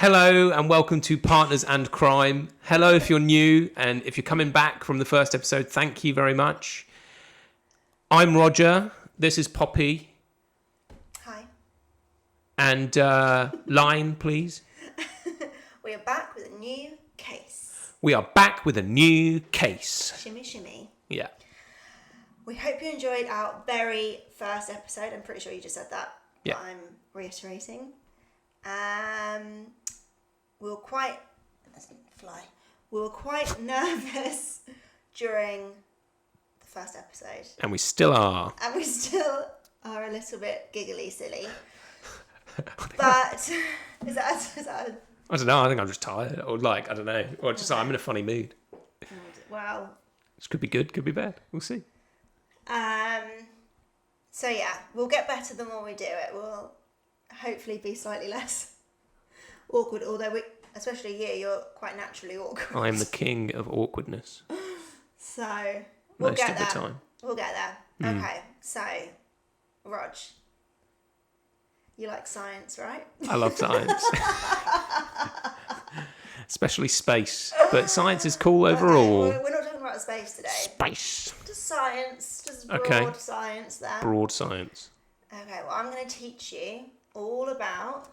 Hello and welcome to Partners and Crime. Hello if you're new, and if you're coming back from the first episode, thank you very much. I'm Roger. This is Poppy. Hi. And line, please. We are back with a new case. We are back with a new case. Shimmy, shimmy. Yeah. We hope you enjoyed our very first episode. I'm pretty sure you just said that. Yeah. But I'm reiterating. We were quite... That doesn't fly. We were quite nervous during the first episode. And we still are. And we still are a little bit giggly silly. But is that I don't know. I think I'm just tired. Or I don't know. Or just I'm in a funny mood. Well... This could be good, could be bad. We'll see. So yeah, we'll get better the more we do it. We'll hopefully be slightly less awkward, although especially you're quite naturally awkward. I am the king of awkwardness. So we'll Most get of there. the time. We'll get there. Okay, so Rog, you like science, right? I love science. Especially space. But science is cool overall. Okay, we're not talking about space today. Space. Just science, just broad science there. Broad science. Okay, well, I'm going to teach you all about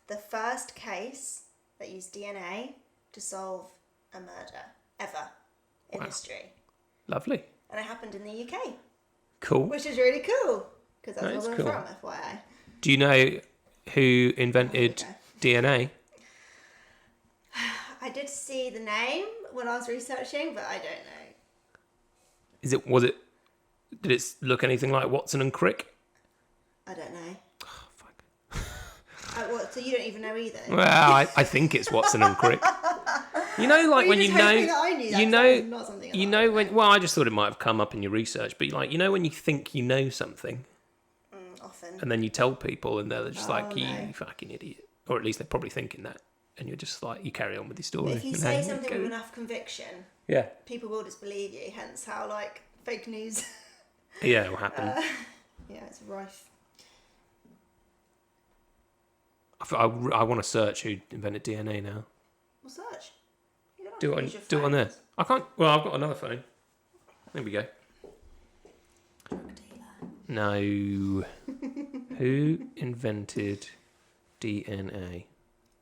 the first case that used DNA to solve a murder ever in history. Lovely. And it happened in the UK. Cool. Which is really cool, because that's That where is we're cool. from, FYI. Do you know who invented DNA? I did see the name when I was researching, but I don't know. Did it look anything like Watson and Crick? I don't know. Oh, fuck. So you don't even know either? Well, I think it's Watson and Crick. You know, like when you know, I I just thought it might have come up in your research, but when you think you know something, often, and then you tell people, and they're just like, "You no. fucking idiot," or at least they're probably thinking that, and you're just like, you carry on with your story. But if you say something with enough conviction, yeah, people will just believe you. Hence, how fake news. Yeah, it will happen. Yeah, it's rife. I want to search who invented DNA now. We'll search. Do it on there. I can't. Well, I've got another phone. There we go. No. Who invented DNA?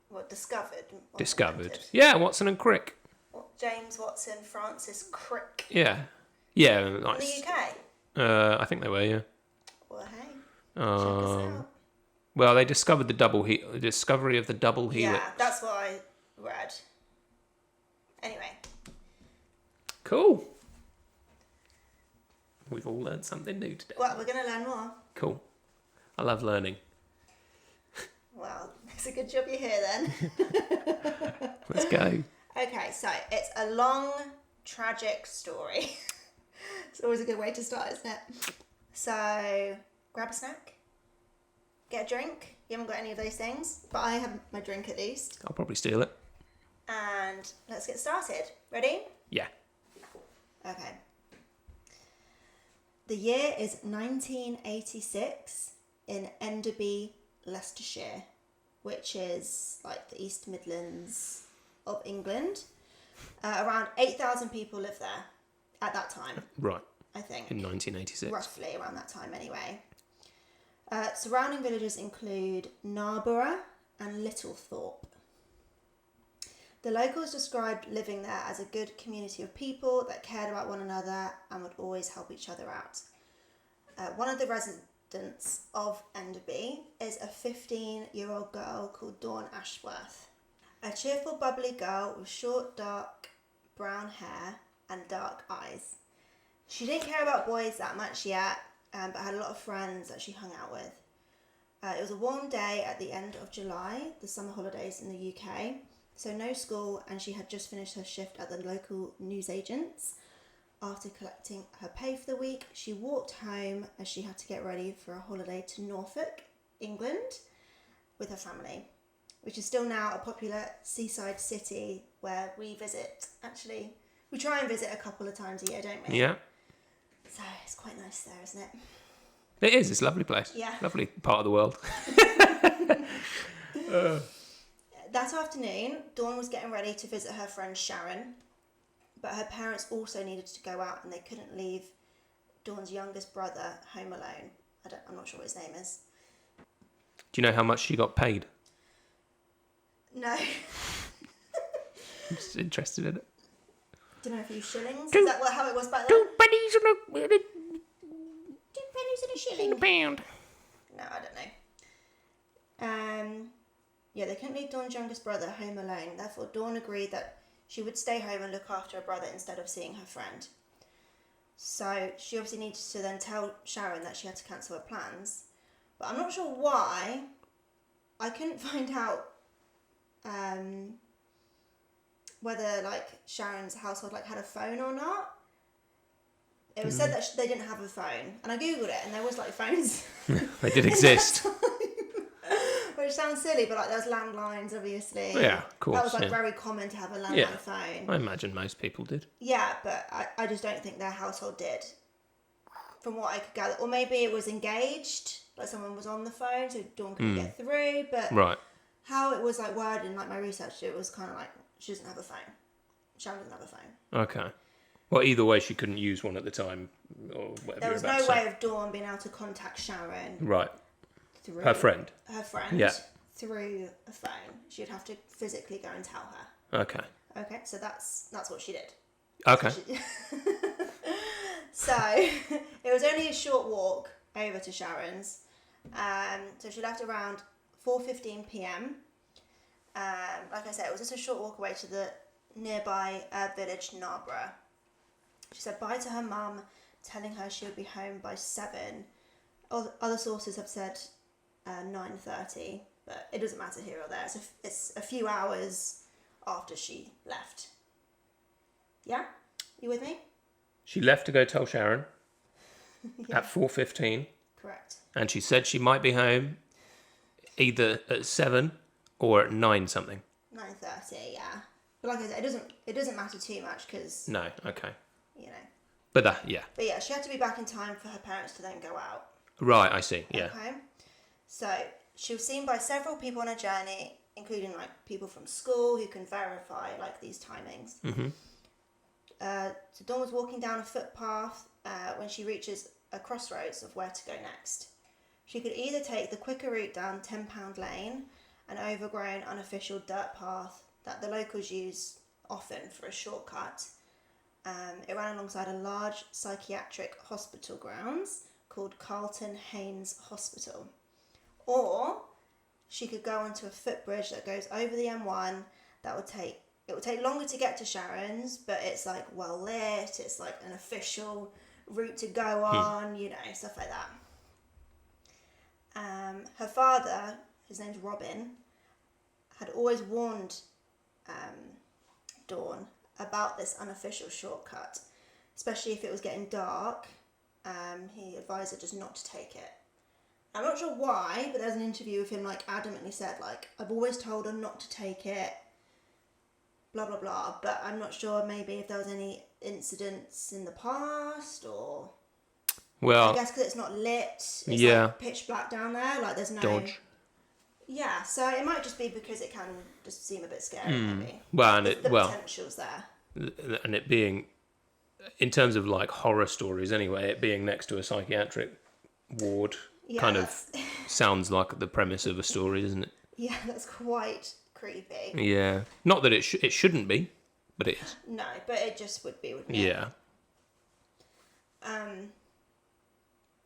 What, discovered? Discovered. Yeah, Watson and Crick. What, James Watson, Francis Crick. Yeah. Yeah, In nice. the UK? I think they were, yeah. Well, hey. Check us out. Well, they discovered the discovery of the double helix. Yeah, that's what I read. Anyway. Cool. We've all learned something new today. Well, we're going to learn more. Cool. I love learning. Well, it's a good job you're here then. Let's go. Okay, so it's a long, tragic story. It's always a good way to start, isn't it? So, grab a snack. Get a drink. You haven't got any of those things, but I have my drink at least. I'll probably steal it. And let's get started. Ready? Yeah. Okay. The year is 1986 in Enderby, Leicestershire, which is like the East Midlands of England. Around 8,000 people live there at that time. Right. I think. In 1986. Roughly around that time anyway. Surrounding villages include Narborough and Littlethorpe. The locals described living there as a good community of people that cared about one another and would always help each other out. One of the residents of Enderby is a 15-year-old girl called Dawn Ashworth. A cheerful, bubbly girl with short, dark brown hair and dark eyes. She didn't care about boys that much yet, but had a lot of friends that she hung out with. It was a warm day at the end of July, the summer holidays in the UK, so no school, and she had just finished her shift at the local newsagents. After collecting her pay for the week, she walked home as she had to get ready for a holiday to Norfolk, England, with her family, which is still now a popular seaside city where we visit. Actually, we try and visit a couple of times a year, don't we? Yeah. So it's quite nice there, isn't it? It is. It's a lovely place. Yeah. Lovely part of the world. That afternoon, Dawn was getting ready to visit her friend Sharon, but her parents also needed to go out and they couldn't leave Dawn's youngest brother home alone. I'm not sure what his name is. Do you know how much she got paid? No. I'm just interested in it. Do you know a few shillings? Is that how it was back then? 2 pennies and 2 pennies and a shilling. a pound. No, I don't know. Yeah, they couldn't leave Dawn's youngest brother home alone. Therefore, Dawn agreed that she would stay home and look after her brother instead of seeing her friend. So she obviously needed to then tell Sharon that she had to cancel her plans. But I'm not sure why. I couldn't find out whether like Sharon's household like had a phone or not. It was said that they didn't have a phone, and I googled it, and there was like phones. They did exist. Which sounds silly, but like there's landlines, obviously. Yeah, of course. That was like very common to have a landline phone. I imagine most people did. Yeah, but I just don't think their household did, from what I could gather. Or maybe it was engaged, like someone was on the phone, so Dawn couldn't get through. But Right. how it was like worded in like my research, it was kind of like she doesn't have a phone. Sharon doesn't have a phone. Okay. Well, either way, she couldn't use one at the time, or whatever. There was no way of Dawn being able to contact Sharon. Right. Through Her friend. Yeah. Through a phone. She'd have to physically go and tell her. Okay. Okay, so that's what she did. Okay. So it was only a short walk over to Sharon's. So she left around 4:15 p.m. Like I said, it was just a short walk away to the nearby village Narborough. She said bye to her mum, telling her she would be home by 7. Other sources have said 9:30, but it doesn't matter here or there. It's a few hours after she left. Yeah? You with me? She left to go tell Sharon at 4:15. Correct. And she said she might be home either at 7 or at 9 something. 9:30, yeah. But like I said, it doesn't matter too much because... No, okay. You know. But yeah. But yeah, she had to be back in time for her parents to then go out. Right, I see, yeah. Okay. So she was seen by several people on her journey, including like people from school who can verify like these timings. Mm-hmm. So Dawn was walking down a footpath when she reaches a crossroads of where to go next. She could either take the quicker route down £10 Lane, an overgrown, unofficial dirt path that the locals use often for a shortcut. It ran alongside a large psychiatric hospital grounds called Carlton Haynes Hospital. Or she could go onto a footbridge that goes over the M1 that would take longer to get to Sharon's, but it's like well lit, it's like an official route to go on, you know, stuff like that. Her father, his name's Robin, had always warned Dawn about this unofficial shortcut, especially if it was getting dark. He advised her just not to take it. I'm not sure why, but there's an interview with him like adamantly said like, I've always told her not to take it, blah blah blah, but I'm not sure maybe if there was any incidents in the past or... Well, I guess because it's not lit, it's like pitch black down there, like there's no... Dodge. Yeah, so it might just be because it can just seem a bit scary, maybe. Well, and the potential's there. And it being, in terms of like horror stories anyway, it being next to a psychiatric ward kind of sounds like the premise of a story, doesn't it? Yeah, that's quite creepy. Yeah. Not that it shouldn't be, but it is. No, but it just would be, wouldn't it? Yeah.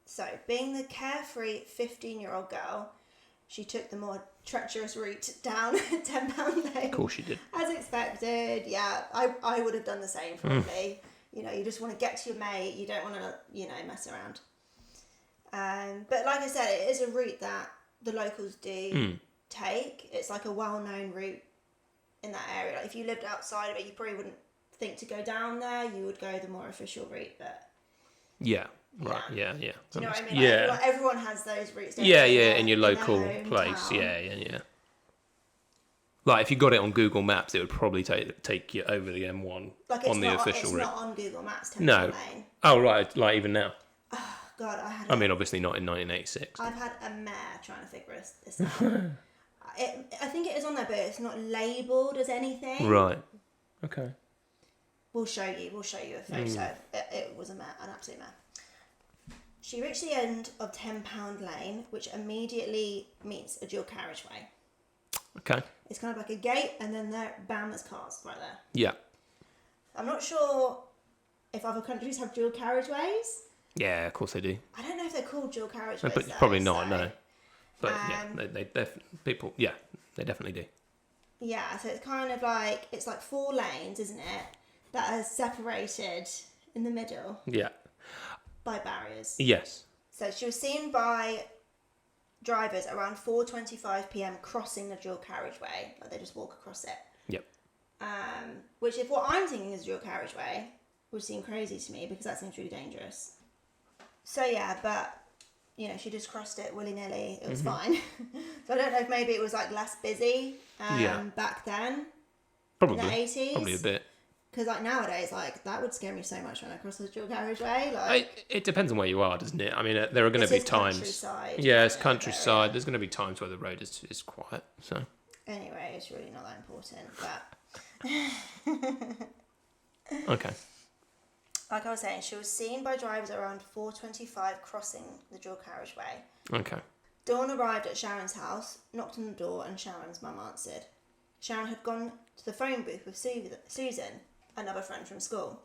So, being the carefree 15-year-old girl, she took the more treacherous route down £10 Lane. Of course she did. As expected, yeah. I would have done the same probably. You know, you just want to get to your mate. You don't want to, you know, mess around. But like I said, it is a route that the locals do take. It's like a well-known route in that area. Like if you lived outside of it, you probably wouldn't think to go down there. You would go the more official route, but... Yeah. Right, yeah. Do you know what I mean? Yeah. Like everyone has those routes. Yeah, in your local place. Yeah. Like if you got it on Google Maps, it would probably take you over the M1 like on the official route. It's not on Google Maps. No. Lane. Oh right, like even now. Oh God, I mean, obviously not in 1986. I've had a mare trying to figure this out. I think it is on there, but it's not labelled as anything. Right. Okay. We'll show you a photo. It was an absolute mess. She reached the end of £10 Lane, which immediately meets a dual carriageway. Okay. It's kind of like a gate, and then there, bam, there's cars right there. Yeah. I'm not sure if other countries have dual carriageways. Yeah, of course they do. I don't know if they're called dual carriageways. But probably not, no. But they definitely do. Yeah, so it's kind of like, it's like 4 lanes, isn't it, that are separated in the middle. Yeah. By barriers. Yes. So she was seen by drivers around 4:25 p.m. crossing the dual carriageway. Like they just walk across it. Yep. Which, if what I'm thinking is a dual carriageway, would seem crazy to me because that seems really dangerous. So yeah, but you know, she just crossed it willy-nilly. It was fine. So I don't know if maybe it was like less busy back then. Probably. In the 80s. Probably a bit. Because like nowadays, like that would scare me so much when I cross the dual carriageway. Like it depends on where you are, doesn't it? I mean, there are going to be times. Countryside. Yeah, it's countryside. There's going to be times where the road is quiet. So. Anyway, it's really not that important, but. Okay. Like I was saying, she was seen by drivers around 4:25 crossing the dual carriageway. Okay. Dawn arrived at Sharon's house, knocked on the door, and Sharon's mum answered. Sharon had gone to the phone booth with Susan, another friend from school,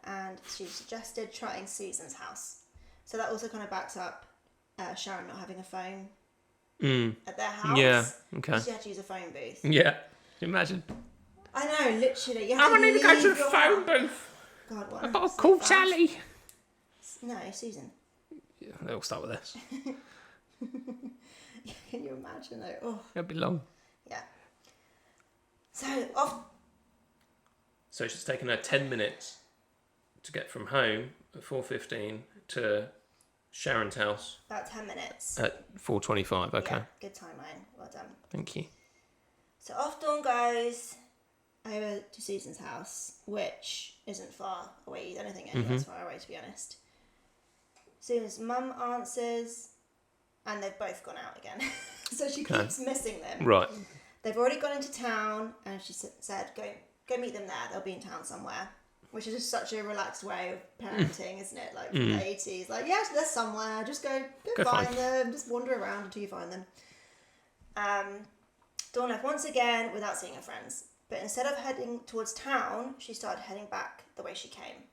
and she suggested trying Susan's house. So that also kind of backs up Sharon not having a phone at their house. Yeah, okay. She had to use a phone booth. Yeah, can you imagine? I know, literally. I'm going to go to the phone booth. God, what? I've got to call Sally. No, Susan. Yeah, they'll start with this. Can you imagine though? Oh. It'll be long. Yeah. So off. So she's taken her 10 minutes to get from home at 4:15 to Sharon's house. About 10 minutes. At 4:25. Okay. Yeah, good timeline. Well done. Thank you. So off Dawn goes over to Susan's house, which isn't far away. I don't think anyone's far away, to be honest. Susan's mum answers, and they've both gone out again. So she keeps missing them. Right. They've already gone into town, and she said, go meet them there. They'll be in town somewhere. Which is just such a relaxed way of parenting, isn't it? Like from the 80s. Like, yes, they're somewhere. Just go find them. Just wander around until you find them. Dawn left once again without seeing her friends. But instead of heading towards town, she started heading back the way she came.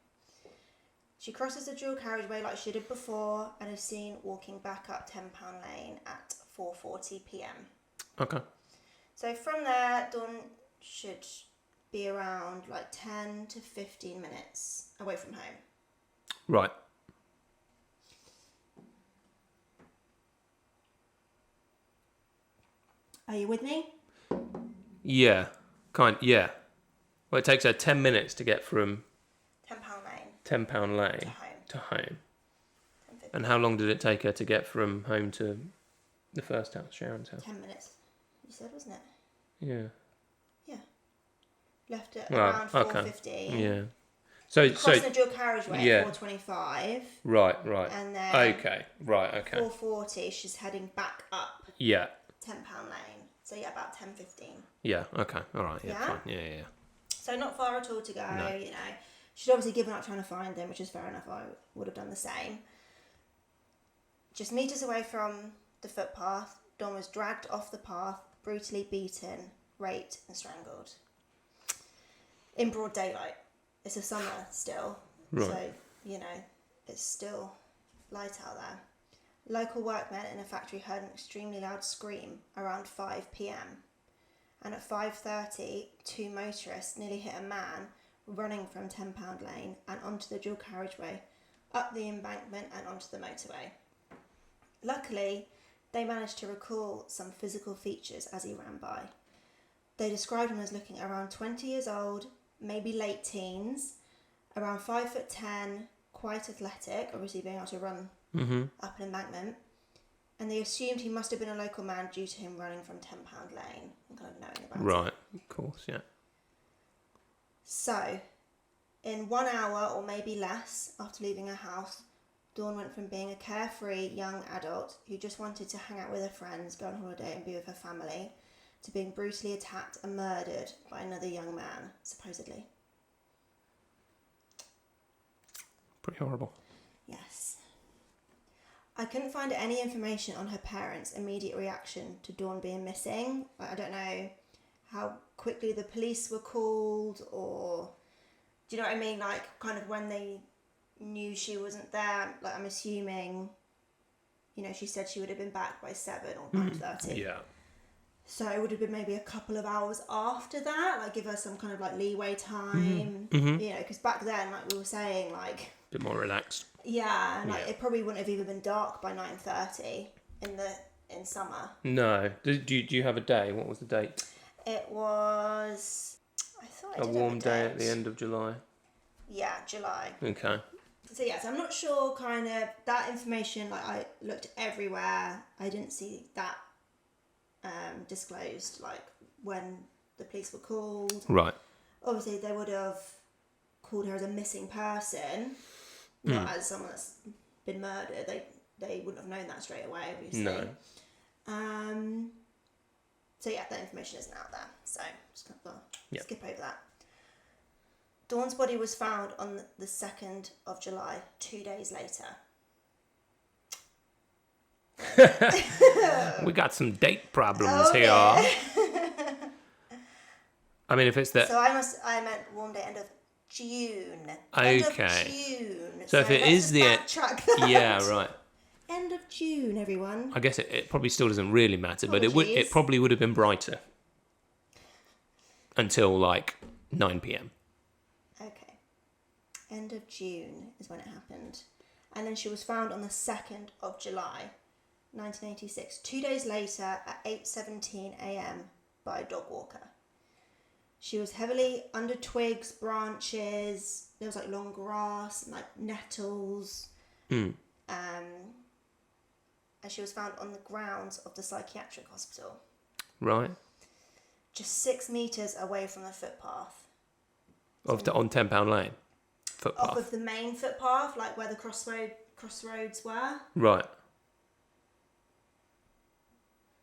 She crosses the dual carriageway like she did before and is seen walking back up £10 Lane at 4:40 p.m. Okay. So from there, Dawn should be around like 10 to 15 minutes away from home. Right. Are you with me? Yeah. Yeah. Well, it takes her 10 minutes to get from £10 Lane Lane to home. 10:15. And how long did it take her to get from home to the first house, Sharon's house? 10 minutes, you said, wasn't it? Yeah. Yeah. Left at Well, around 4:15. Yeah. So Crossing the dual carriageway yeah. at 4:25. Right. And then Okay. Right. Okay. 4:40, she's heading back up Yeah. £10 Lane. So yeah, about 10:15. Yeah. Okay. All right. Yeah. Yeah? Fine. Yeah. So not far at all to go. No. You know, she'd obviously given up trying to find them, which is fair enough. I would have done the same. Just meters away from the footpath, Dawn was dragged off the path, brutally beaten, raped, and strangled. In broad daylight. It's a summer still, Right. so you know it's still light out there. Local workmen in a factory heard an extremely loud scream around 5 p.m. and at 5:30, 2 motorists nearly hit a man running from £10 Lane and onto the dual carriageway, up the embankment and onto the motorway. Luckily, they managed to recall some physical features as he ran by. They described him as looking around 20 years old, maybe late teens, around 5'10", quite athletic, obviously being able to run up an embankment, and they assumed he must have been a local man due to him running from £10 Lane and kind of knowing about it. Right. Of course. Yeah. So, in 1 hour or maybe less after leaving her house, Dawn went from being a carefree young adult who just wanted to hang out with her friends, go on holiday and be with her family, to being brutally attacked and murdered by another young man, supposedly. Pretty horrible. Yes. I couldn't find any information on her parents' immediate reaction to Dawn being missing. I don't know how quickly the police were called, or do you know what I mean? Like, kind of when they knew she wasn't there. Like, I'm assuming, you know, she said she would have been back by 7 or 9:30. Yeah. So it would have been maybe a couple of hours after that, like give her some kind of like leeway time, you know, because back then, like we were saying, like A bit more relaxed. yeah, and like it probably wouldn't have even been dark by 9:30 in summer. No. Do you have a day? What was the date? It was, I thought I A did warm have a day date. at the end of July. Yeah, July. Okay. So yes, I'm not sure. Kind of that information. Like I looked everywhere. I didn't see that disclosed. Like when the police were called. Right. Obviously, they would have called her as a missing person, not as someone that's been murdered. They wouldn't have known that straight away, obviously. No. So yeah, that information isn't out there. So just gonna Yep. skip over that. Dawn's body was found on the 2nd of July, 2 days later. We got some date problems here. I mean, if it's the... So I meant warm day, end of June. Okay. End of June. So if it let's is just the... backtrack that. Yeah, right. End of June, everyone. I guess it probably still doesn't really matter, but it Apologies. probably would have been brighter until like 9 p.m. Okay. End of June is when it happened. And then she was found on the 2nd of July, 1986, 2 days later at 8:17 a.m. by a dog walker. She was heavily under twigs, branches, there was like long grass and like nettles. And she was found on the grounds of the psychiatric hospital. Right. Just 6 metres away from the footpath. On £10 Lane. Footpath. Off of the main footpath, like where the crossroads were. Right.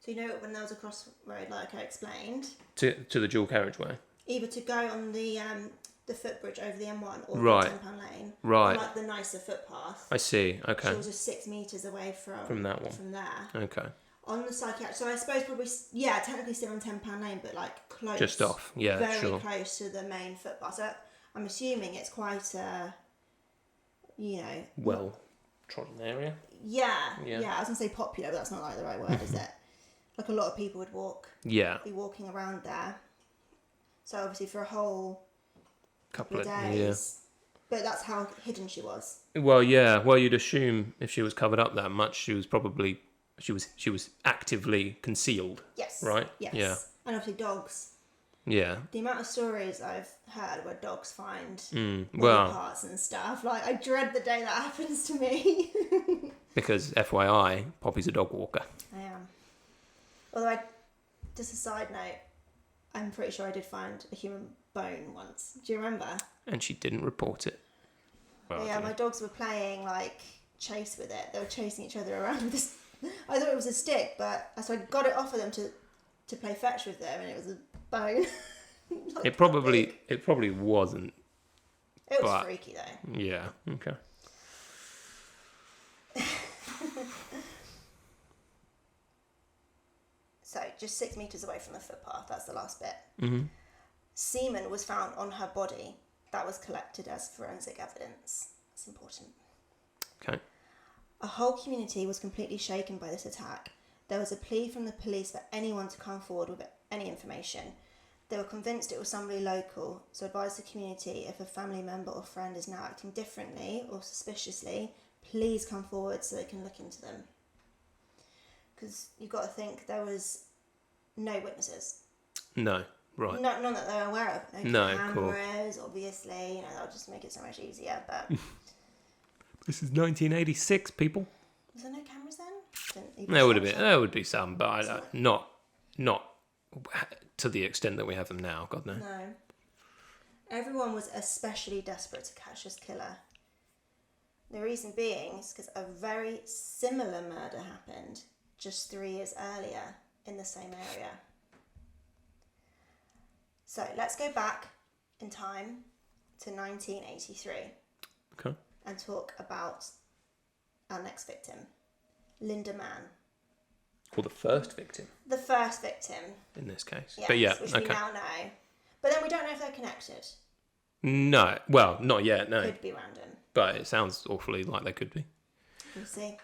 So you know when there was a crossroad, like I explained, To the dual carriageway. either to go on the footbridge over the M1 or Right. the £10 Lane, Right. or like the nicer footpath. I see. Okay. She was just 6 metres away from that one. From there. Okay. On the psychiatric, so I suppose probably, yeah, technically still on £10 Lane, but like close. Just off. Yeah, very sure. close to the main footpath. So I'm assuming it's quite a, you know. Well trodden area. Yeah. Yeah. I was going to say popular, but that's not like the right word, is it? Like a lot of people would be walking around there. So obviously for a whole couple of days. But that's how hidden she was. Well, yeah. Well, you'd assume if she was covered up that much, she was probably she was actively concealed. Yes. Right. Yes. Yeah. And obviously dogs. Yeah. The amount of stories I've heard where dogs find Well, parts and stuff, like I dread the day that happens to me. because FYI, Poppy's a dog walker. I am. Although, just a side note, I'm pretty sure I did find a human bone once. Do you remember? And she didn't report it. Well, Yeah, my dogs were playing like chase with it. They were chasing each other around with this. I thought it was a stick, but so I got it off of them to play fetch with them, and it was a bone. Like, it probably wasn't. It was but- freaky though. Yeah. Okay. So just 6 meters away from the footpath. That's the last bit. Mm-hmm. Semen was found on her body. That was collected as forensic evidence. That's important. Okay. A whole community was completely shaken by this attack. There was a plea from the police for anyone to come forward with any information. They were convinced it was somebody local, so advised the community if a family member or friend is now acting differently or suspiciously, please come forward so they can look into them. Because you've got to think there was no witnesses. No. Right. None that they're aware of. No, of cameras, obviously. You know, that'll just make it so much easier. But This is 1986, people. was there no cameras then? There would be some, but not to the extent that we have them now. God no. No. Everyone was especially desperate to catch this killer. The reason being is because a very similar murder happened just 3 years earlier in the same area. So let's go back in time to 1983 Okay. and talk about our next victim, Lynda Mann. Or the first victim The first victim. in this case. Yes, But yeah, which okay. we now know. But then we don't know if they're connected. No, well, not yet, no. Could be random. But it sounds awfully like they could be. We'll see.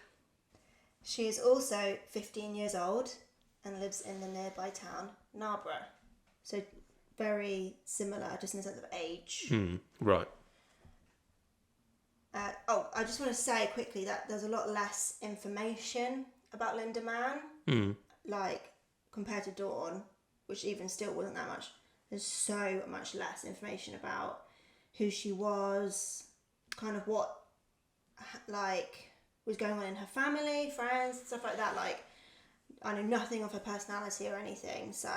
She is also 15 years old and lives in the nearby town, Narborough. So very similar, just in the sense of age. Right. I just want to say quickly that there's a lot less information about Lynda Mann, like compared to Dawn, which even still wasn't that much. There's so much less information about who she was, kind of what like was going on in her family, friends, stuff like that. Like, I know nothing of her personality or anything, so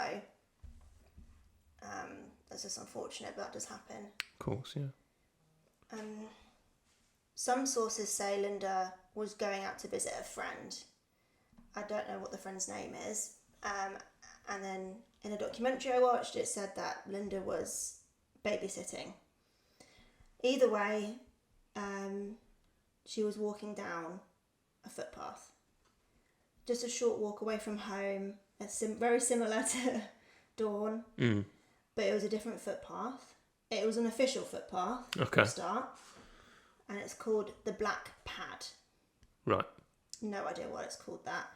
that's just unfortunate, but that does happen. Of course, yeah. Some sources say Lynda was going out to visit a friend. I don't know what the friend's name is. And then in a documentary I watched, it said that Lynda was babysitting. Either way, she was walking down a footpath. Just a short walk away from home. It's very similar to Dawn, but it was a different footpath. It was an official footpath Okay. to start. And it's called the Black Pad. Right. No idea why it's called that.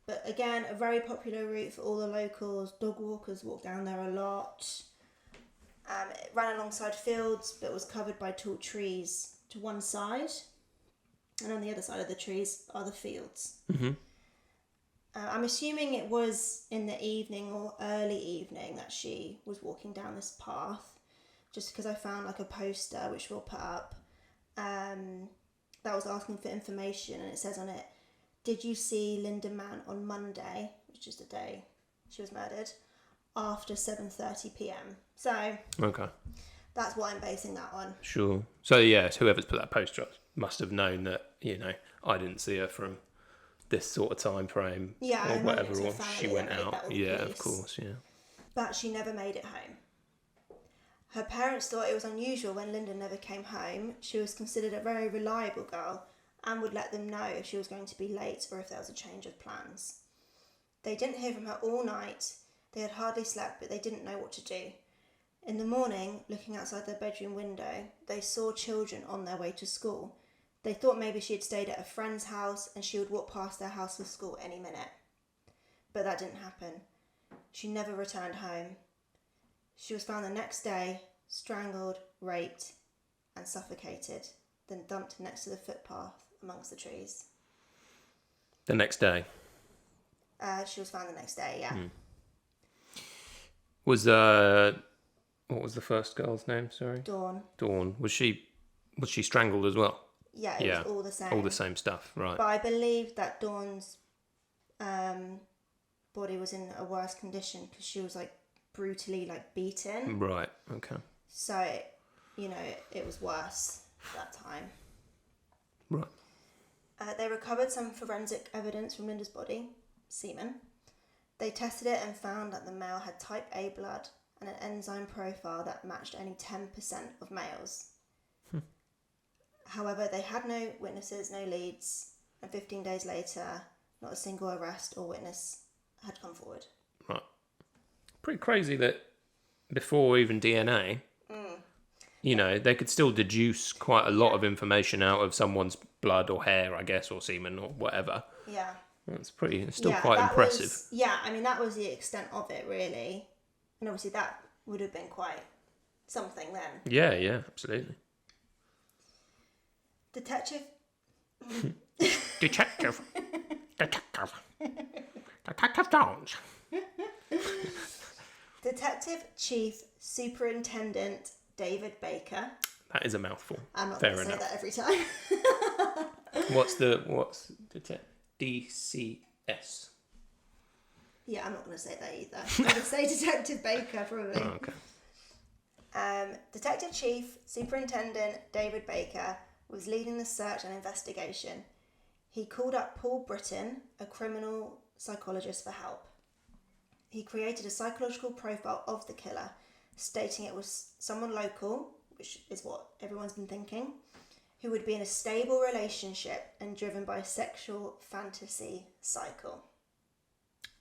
But again, a very popular route for all the locals. Dog walkers walk down there a lot. It ran alongside fields, but was covered by tall trees to one side. And on the other side of the trees are the fields. Mm-hmm. I'm assuming it was in the evening or early evening that she was walking down this path. Just because I found like a poster, which we'll put up, that was asking for information, and it says on it, "Did you see Lynda Mann on Monday," which is the day she was murdered, "after 7:30 p.m. So Okay. that's what I'm basing that on. Sure. So yes, whoever's put that poster up must have known that, I didn't see her from this sort of time frame, Yeah, or I imagine whatever, it's her or family she that went made out. that with the Yeah, of police. course, yeah. But she never made it home. Her parents thought it was unusual when Lynda never came home. She was considered a very reliable girl and would let them know if she was going to be late or if there was a change of plans. They didn't hear from her all night. They had hardly slept, but they didn't know what to do. In the morning, looking outside their bedroom window, they saw children on their way to school. They thought maybe she had stayed at a friend's house and she would walk past their house for school any minute. But that didn't happen. She never returned home. She was found the next day, strangled, raped, and suffocated, then dumped next to the footpath amongst the trees. The next day. She was found the next day, yeah. Was what was the first girl's name? Sorry. Dawn. Dawn. Was she strangled as well? Yeah, it was all the same. All the same stuff, right? But I believe that Dawn's body was in a worse condition because she was like brutally like beaten. Right. Okay. So, it was worse that time. Right. They recovered some forensic evidence from Lynda's body, semen. They tested it and found that the male had type A blood and an enzyme profile that matched only 10% of males. However, they had no witnesses, no leads, and 15 days later, not a single arrest or witness had come forward. Right. Pretty crazy that before even DNA, they could still deduce quite a lot of information out of someone's blood or hair, I guess, or semen or whatever. Yeah. It's still quite impressive. That was the extent of it, really. And obviously that would have been quite something then. Yeah, absolutely. Detective Jones. Detective Chief Superintendent David Baker. That is a mouthful. I'm not Fair going to say enough. that every time. What's DCS? Yeah, I'm not going to say that either. I'm going to say Detective Baker, probably. Oh, okay. Detective Chief Superintendent David Baker was leading the search and investigation. He called up Paul Britton, a criminal psychologist, for help. He created a psychological profile of the killer stating it was someone local, which is what everyone's been thinking, who would be in a stable relationship and driven by a sexual fantasy cycle.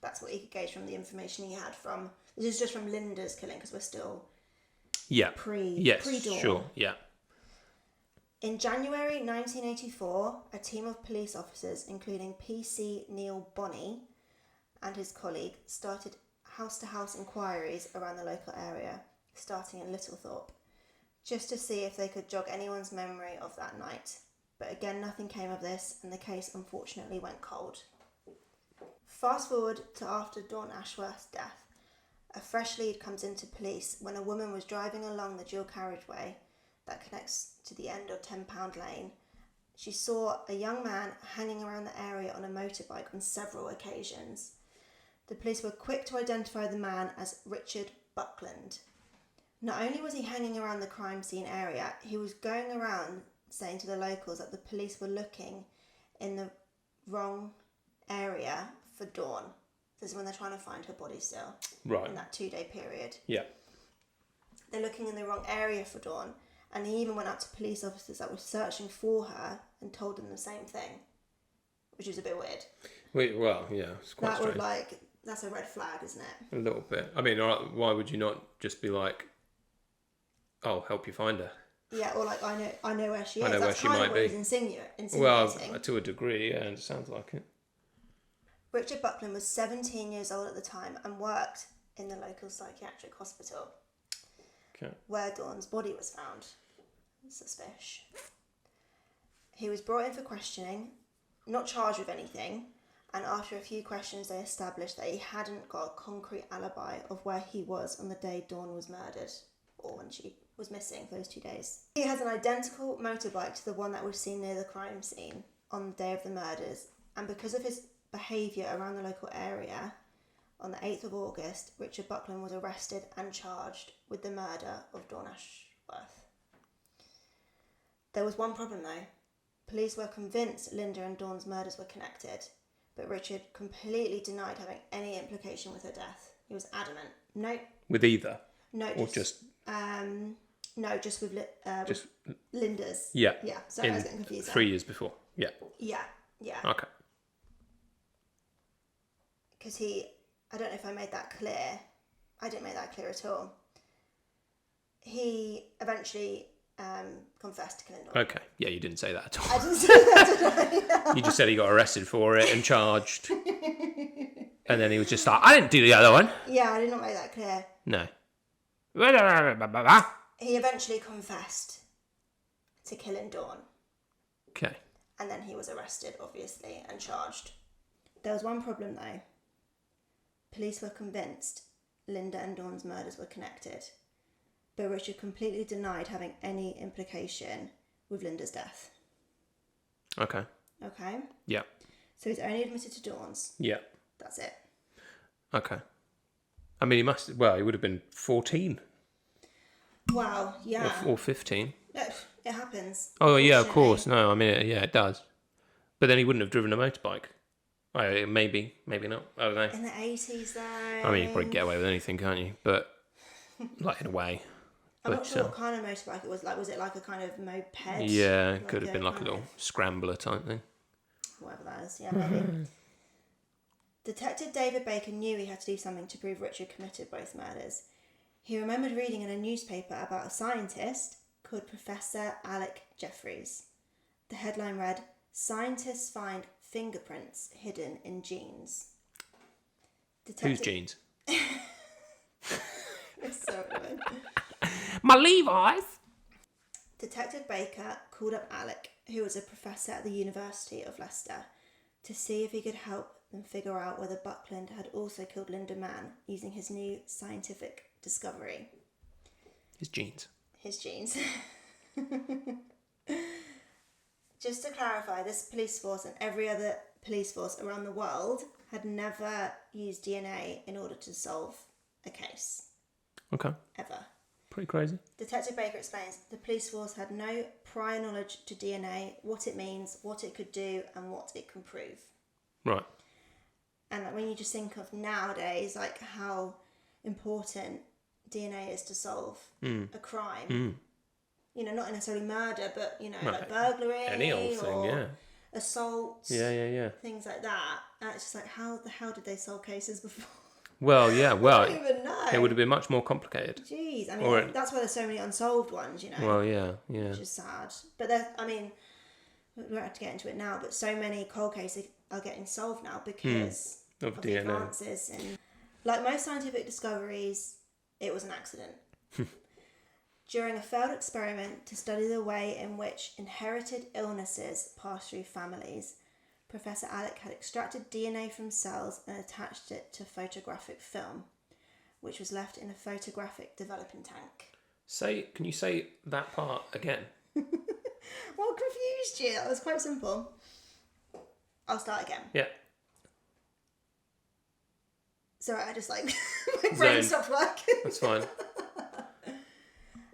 That's what he could gauge from the information he had from... This is just from Lynda's killing, because we're still pre-dawn. Sure, yeah. In January 1984, a team of police officers, including PC Neil Bonney and his colleague, started house-to-house inquiries around the local area, starting in Littlethorpe, just to see if they could jog anyone's memory of that night. But again, nothing came of this, and the case unfortunately went cold. Fast forward to after Dawn Ashworth's death. A fresh lead comes into police when a woman was driving along the dual carriageway that connects to the end of £10 Lane. She saw a young man hanging around the area on a motorbike on several occasions. The police were quick to identify the man as Richard Buckland. Not only was he hanging around the crime scene area, he was going around saying to the locals that the police were looking in the wrong area for Dawn. This is when they're trying to find her body still. Right. In that 2-day period. Yeah. They're looking in the wrong area for Dawn. And he even went up to police officers that were searching for her and told them the same thing. Which is a bit weird. Well, yeah, it's quite strange. That's a red flag, isn't it? A little bit. I mean, why would you not just be like, I'll help you find her? Yeah, or like, I know where she is. I know where she might be. Insinuating. Well, to a degree, yeah, it sounds like it. Richard Buckland was 17 years old at the time and worked in the local psychiatric hospital. Okay. Where Dawn's body was found. Suspicious. He was brought in for questioning, not charged with anything, and after a few questions they established that he hadn't got a concrete alibi of where he was on the day Dawn was murdered, or when she was missing for those 2 days. He has an identical motorbike to the one that was seen near the crime scene on the day of the murders, and because of his behaviour around the local area, on the 8th of August, Richard Buckland was arrested and charged with the murder of Dawn Ashworth. There was one problem though. Police were convinced Lynda and Dawn's murders were connected, but Richard completely denied having any implication with her death. He was adamant. No. With either? No. Or just... No, just with Lynda's. Yeah. Yeah, sorry, I was getting confused. 3 years before, yeah. Yeah. Okay. Because I don't know if I made that clear. I didn't make that clear at all. He eventually confessed to killing Dawn. Okay, yeah, you didn't say that at all. I didn't say that, did I? You just said he got arrested for it and charged. And then he was just like, I didn't do the other one. Yeah, I did not make that clear. No. He eventually confessed to killing Dawn. Okay. And then he was arrested, obviously, and charged. There was one problem, though. Police were convinced Lynda and Dawn's murders were connected, but Richard completely denied having any implication with Lynda's death. Okay. Okay? Yeah. So he's only admitted to Dawn's. Yeah. That's it. Okay. I mean, he would have been 14. Wow, yeah. Or 15. It happens. Oh, yeah, of course. No, I mean, yeah, it does. But then he wouldn't have driven a motorbike. Maybe not. I don't know. In the 80s, though. I mean, you can probably get away with anything, can't you? But, like, in a way. I'm not sure what kind of motorbike it was. Like, was it like a kind of moped? Yeah, it could have been like a little scrambler type thing. Whatever that is, yeah, maybe. Detective David Baker knew he had to do something to prove Richard committed both murders. He remembered reading in a newspaper about a scientist called Professor Alec Jeffreys. The headline read, "Scientists find fingerprints hidden in jeans." Whose jeans? It's so good. My Levi's! Detective Baker called up Alec, who was a professor at the University of Leicester, to see if he could help them figure out whether Buckland had also killed Lynda Mann using his new scientific discovery. His jeans. Just to clarify, this police force and every other police force around the world had never used DNA in order to solve a case. Okay. Ever. Pretty crazy. Detective Baker explains the police force had no prior knowledge to DNA, what it means, what it could do, and what it can prove. Right. And when you just think of nowadays, like how important DNA is to solve a crime. You know, not necessarily murder, but, you know, like burglary. Any old thing, yeah. Assault. Yeah. Things like that. And it's just like, how the hell did they solve cases before? Well, yeah, well. I don't even know. It would have been much more complicated. Jeez. I mean, that's why there's so many unsolved ones, you know. Well, yeah. Which is sad. But I mean, we won't have to get into it now, but so many cold cases are getting solved now because of the DNA. advances in... Like most scientific discoveries, it was an accident. During a failed experiment to study the way in which inherited illnesses pass through families, Professor Alec had extracted DNA from cells and attached it to photographic film, which was left in a photographic developing tank. Can you say that part again? What confused you? That was quite simple. I'll start again. Yeah. Sorry, I just my brain stopped working. That's fine.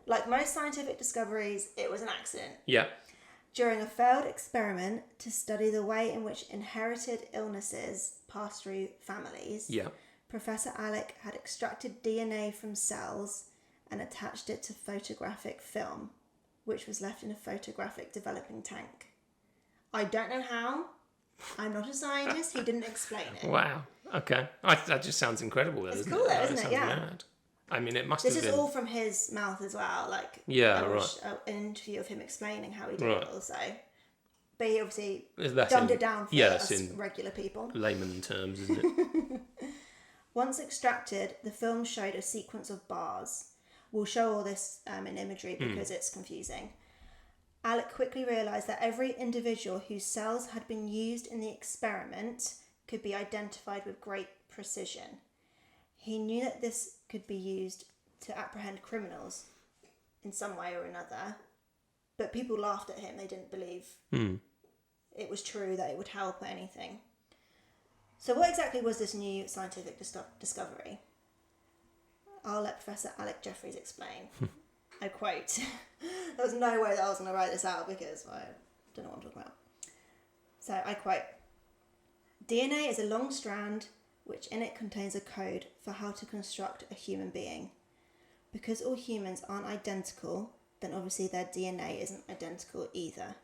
Like most scientific discoveries, it was an accident. Yeah. During a failed experiment to study the way in which inherited illnesses pass through families, Professor Alec had extracted DNA from cells and attached it to photographic film, which was left in a photographic developing tank. I don't know how. I'm not a scientist. He didn't explain it. Wow. Okay. That just sounds incredible, though, it's doesn't cool, it? Though, isn't it? Yeah. Mad. I mean, it must this have been... This is all from his mouth as well. Like, yeah, I watched an interview of him explaining how he did it also. But he obviously dumbed it down for us regular people. Layman terms, isn't it? Once extracted, the film showed a sequence of bars. We'll show all this in imagery because it's confusing. Alec quickly realised that every individual whose cells had been used in the experiment could be identified with great precision. He knew that this could be used to apprehend criminals in some way or another, but people laughed at him. They didn't believe it was true, that it would help or anything. So what exactly was this new scientific discovery? I'll let Professor Alec Jeffreys explain. I quote, there was no way that I was going to write this out because I don't know what I'm talking about. So I quote, DNA is a long strand which in it contains a code for how to construct a human being. Because all humans aren't identical, then obviously their DNA isn't identical either.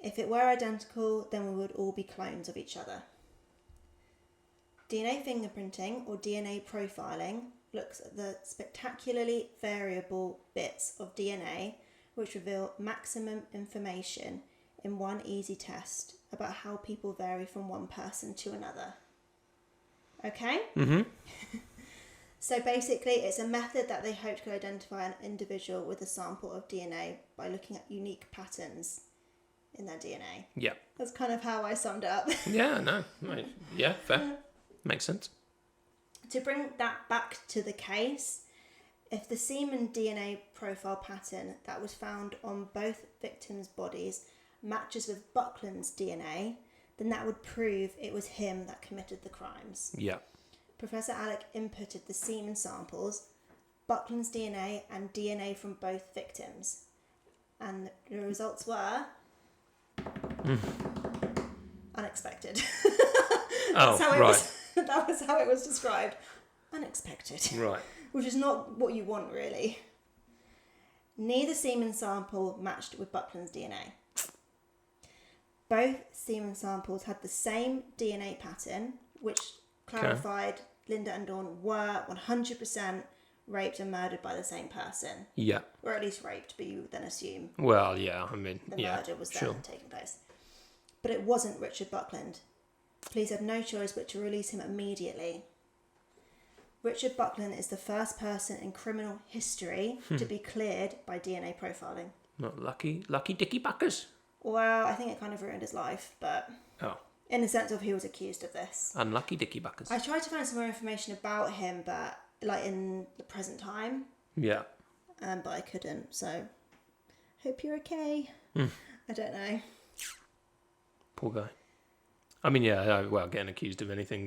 If it were identical, then we would all be clones of each other. DNA fingerprinting, or DNA profiling, looks at the spectacularly variable bits of DNA which reveal maximum information in one easy test about how people vary from one person to another. Okay? Mm-hmm. So basically, it's a method that they hope to identify an individual with a sample of DNA by looking at unique patterns in their DNA. Yeah. That's kind of how I summed it up. Yeah, no. Right. Yeah, fair. Makes sense. To bring that back to the case, if the semen DNA profile pattern that was found on both victims' bodies matches with Buckland's DNA, then that would prove it was him that committed the crimes. Yeah. Professor Alec inputted the semen samples, Buckland's DNA and DNA from both victims. And the results were... unexpected. That was how it was described. Unexpected. Right. Which is not what you want, really. Neither semen sample matched with Buckland's DNA. Both semen samples had the same DNA pattern, which clarified Lynda and Dawn were 100% raped and murdered by the same person. Yeah. Or at least raped, but you would then assume... Well, yeah, I mean, the murder was then taking place. But it wasn't Richard Buckland. Police had no choice but to release him immediately. Richard Buckland is the first person in criminal history to be cleared by DNA profiling. Not lucky Dicky Buckers. Well, I think it kind of ruined his life, but... Oh. In the sense of he was accused of this. Unlucky Dicky Buckers. I tried to find some more information about him, but like in the present time. Yeah. But I couldn't, so... Hope you're okay. I don't know. Poor guy. I mean, yeah, well, getting accused of anything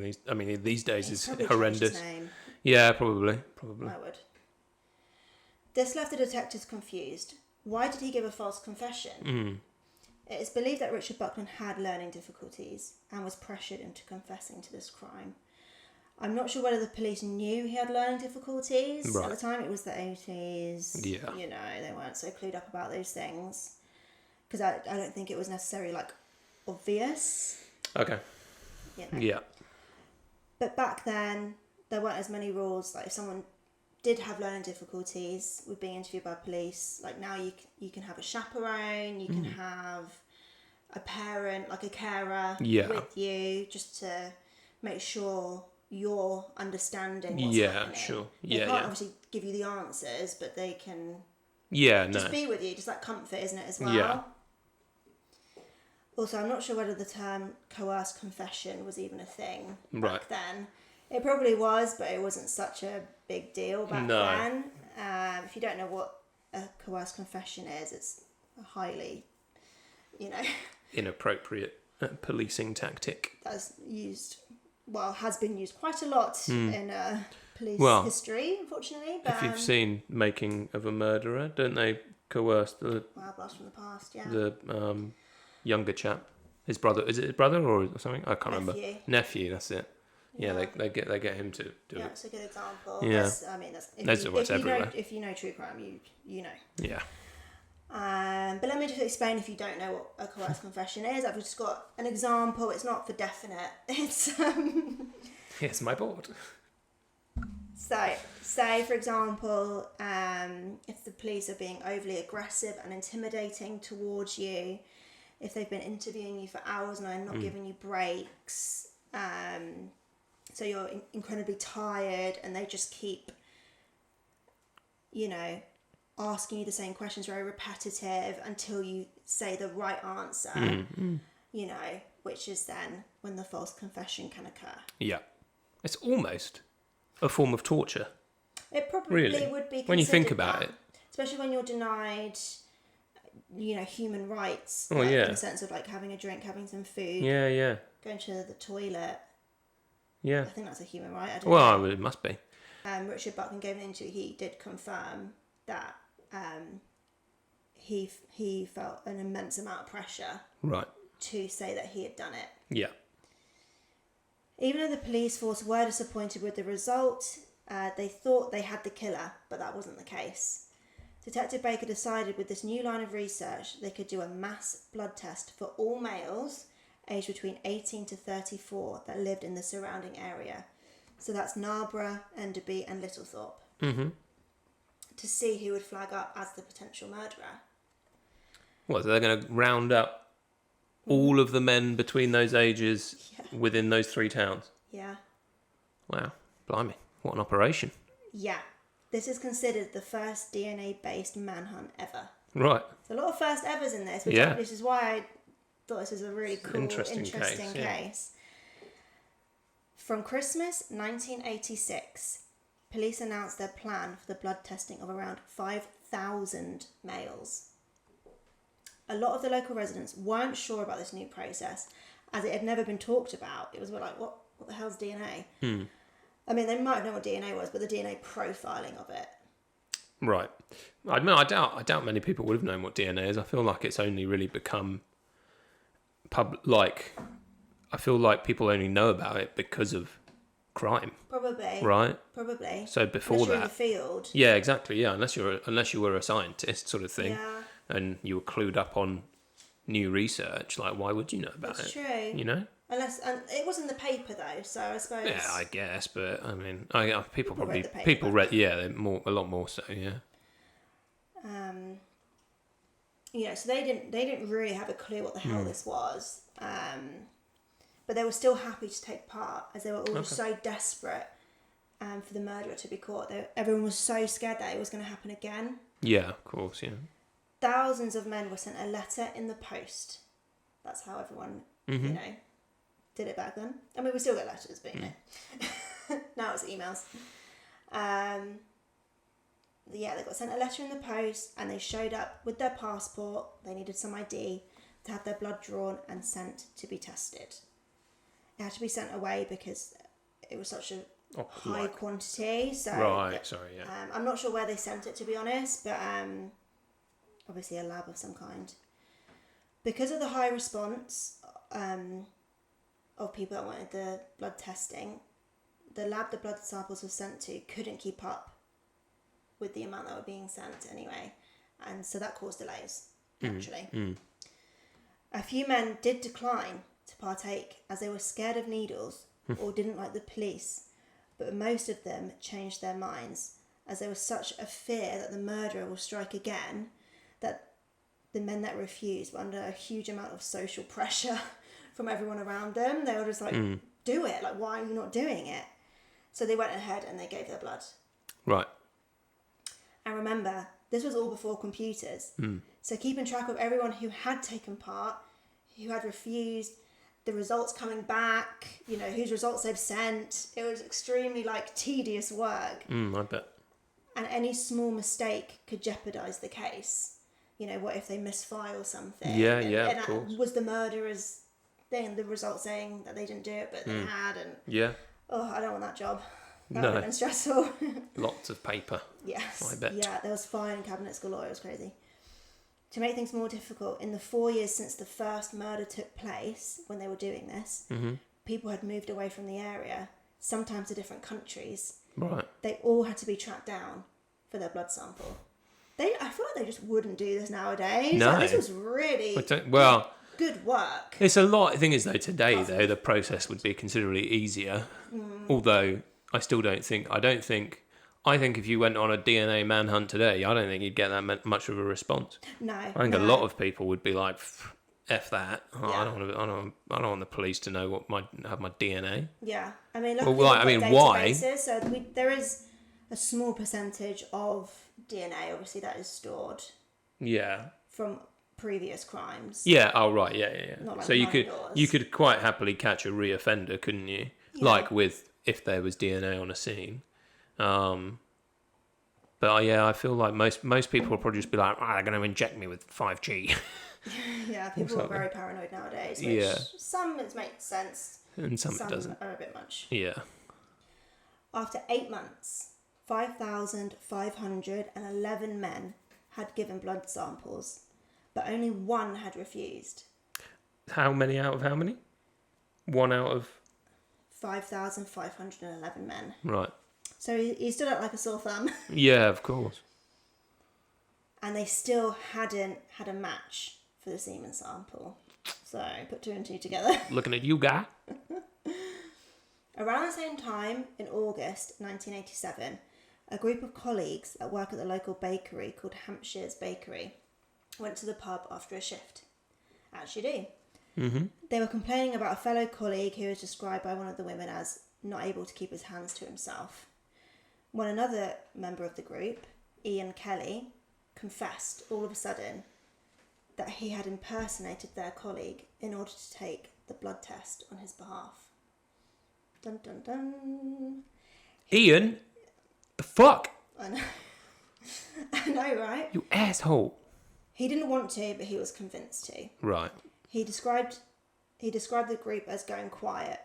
these days is horrendous. His name. Yeah, probably. I would. This left the detectives confused. Why did he give a false confession? It is believed that Richard Buckland had learning difficulties and was pressured into confessing to this crime. I'm not sure whether the police knew he had learning difficulties Right. at the time. It was the 80s. Yeah. You know, they weren't so clued up about those things. Because I don't think it was necessarily, like, obvious. Okay. You know. Yeah. But back then, there weren't as many rules. Like, if someone did have learning difficulties with being interviewed by police, like, now you can have a chaperone, you can have a parent, like a carer with you, just to make sure you're understanding what's happening. Sure. They can't obviously give you the answers, but they can just be with you. Just that comfort, isn't it, as well? Yeah. Also, I'm not sure whether the term coerced confession was even a thing Right. back then. It probably was, but it wasn't such a big deal back then. If you don't know what a coerced confession is, it's a highly, you know... inappropriate policing tactic. That's has been used quite a lot in police history, unfortunately. But, if you've seen Making of a Murderer, don't they coerce the blast from the past, yeah. the younger chap, his brother? Is it his brother or something? I can't remember. Nephew, that's it. Yeah, they get him to do it. Yeah, it's a good example. Yeah, If you know true crime, you know. Yeah. But let me just explain if you don't know what a coerced confession is. I've just got an example. It's not for definite. It's Here's my board. So, say for example, if the police are being overly aggressive and intimidating towards you, if they've been interviewing you for hours and are not giving you breaks, so you're incredibly tired and they just keep, you know, asking you the same questions, very repetitive, until you say the right answer, you know, which is then when the false confession can occur. Yeah. It's almost a form of torture. It probably would be, when you think about it. Especially when you're denied, you know, human rights. Oh, yeah. In the sense of, like, having a drink, having some food. Yeah. Going to the toilet. Yeah. I think that's a human right. I don't know. It must be. Richard Buckland gave an interview. He did confirm that he felt an immense amount of pressure to say that he had done it. Yeah. Even though the police force were disappointed with the result, they thought they had the killer, but that wasn't the case. Detective Baker decided with this new line of research they could do a mass blood test for all males aged between 18 to 34 that lived in the surrounding area. So that's Narborough, Enderby and Littlethorpe. Mm-hmm. To see who would flag up as the potential murderer. What, so they're going to round up all of the men between those ages within those 3 towns? Yeah. Wow. Blimey. What an operation. Yeah. This is considered the first DNA-based manhunt ever. Right. There's a lot of first evers in this, which is why I thought this was a really cool, interesting case. Yeah. From Christmas 1986, police announced their plan for the blood testing of around 5,000 males. A lot of the local residents weren't sure about this new process, as it had never been talked about. It was like, what the hell's DNA? I mean, they might have known what DNA was, but the DNA profiling of it. Right. I doubt many people would have known what DNA is. I feel like it's only really become I feel like people only know about it because of crime. Probably. Right. Probably. So before unless you're that, in the field. Yeah, exactly. Yeah, unless you were a scientist, sort of thing, Yeah. and you were clued up on new research. Like, why would you know about That's it? true. You know. And it was in the paper though, so I suppose. Yeah, I guess, but I mean, people read the paper. people read. Yeah, a lot more so. Yeah. You know, so they didn't really have a clue what the hell this was, but they were still happy to take part, as they were all so desperate for the murderer to be caught. Everyone was so scared that it was going to happen again. Yeah, of course. Yeah. Thousands of men were sent a letter in the post. That's how everyone, you know, did it back then. I mean, we still get letters, but you know, now it's emails. They got sent a letter in the post, and they showed up with their passport. They needed some ID to have their blood drawn and sent to be tested. It had to be sent away because it was such a high quantity. So I'm not sure where they sent it, to be honest, but obviously a lab of some kind. Because of the high response of people that wanted the blood testing, the lab the blood samples were sent to couldn't keep up with the amount that were being sent anyway. And so that caused delays, naturally. A few men did decline to partake as they were scared of needles or didn't like the police, but most of them changed their minds as there was such a fear that the murderer will strike again that the men that refused were under a huge amount of social pressure from everyone around them. They were just like, do it. Like, why are you not doing it? So they went ahead and they gave their blood. Right. And remember, this was all before computers. So keeping track of everyone who had taken part, who had refused, the results coming back, you know, whose results they've sent. It was extremely, like, tedious work. I bet. And any small mistake could jeopardise the case. You know, what if they misfile something? Yeah, and of course. Was the murderer's thing, the result saying that they didn't do it, but they had, and... Yeah. Oh, I don't want that job. That No. would have been stressful. Lots of paper. Yes. I bet. Yeah, there was filing cabinets galore. It was crazy. To make things more difficult, in the 4 years since the first murder took place, when they were doing this, people had moved away from the area, sometimes to different countries. Right. They all had to be tracked down for their blood sample. I feel like they just wouldn't do this nowadays. No. Like, this was really good work. It's a lot. The thing is, though, today, though, the process would be considerably easier. Although, I still don't think... I think if you went on a DNA manhunt today, I don't think you'd get that much of a response. No. I think a lot of people would be like, F that. Oh, Yeah. I don't want the police to know have my DNA. Yeah. I mean, Well, why? So there is a small percentage of DNA, obviously, that is stored Yeah. from previous crimes. Yeah. Oh, right. Yeah. Not like So you minors. could quite happily catch a reoffender, couldn't you? Yeah. Like if there was DNA on a scene. But I feel like most people will probably just be like, they're going to inject me with 5G. Yeah, people are very paranoid nowadays. Which some it makes sense, And some it doesn't. Are a bit much. Yeah. After 8 months, 5,511 men had given blood samples, but only one had refused. How many out of how many? 1 out of... 5,511 men. Right. So he stood out like a sore thumb. Yeah, of course. And they still hadn't had a match for the semen sample. So put 2 and 2 together. Looking at you, guy. Around the same time, in August 1987, a group of colleagues that work at the local bakery called Hampshire's Bakery went to the pub after a shift. As you do. Mm-hmm. They were complaining about a fellow colleague who was described by one of the women as not able to keep his hands to himself. When another member of the group, Ian Kelly, confessed all of a sudden that he had impersonated their colleague in order to take the blood test on his behalf. Dun dun dun. Ian? The fuck? I know. I know, right? You asshole. He didn't want to, but he was convinced to. Right. He described the group as going quiet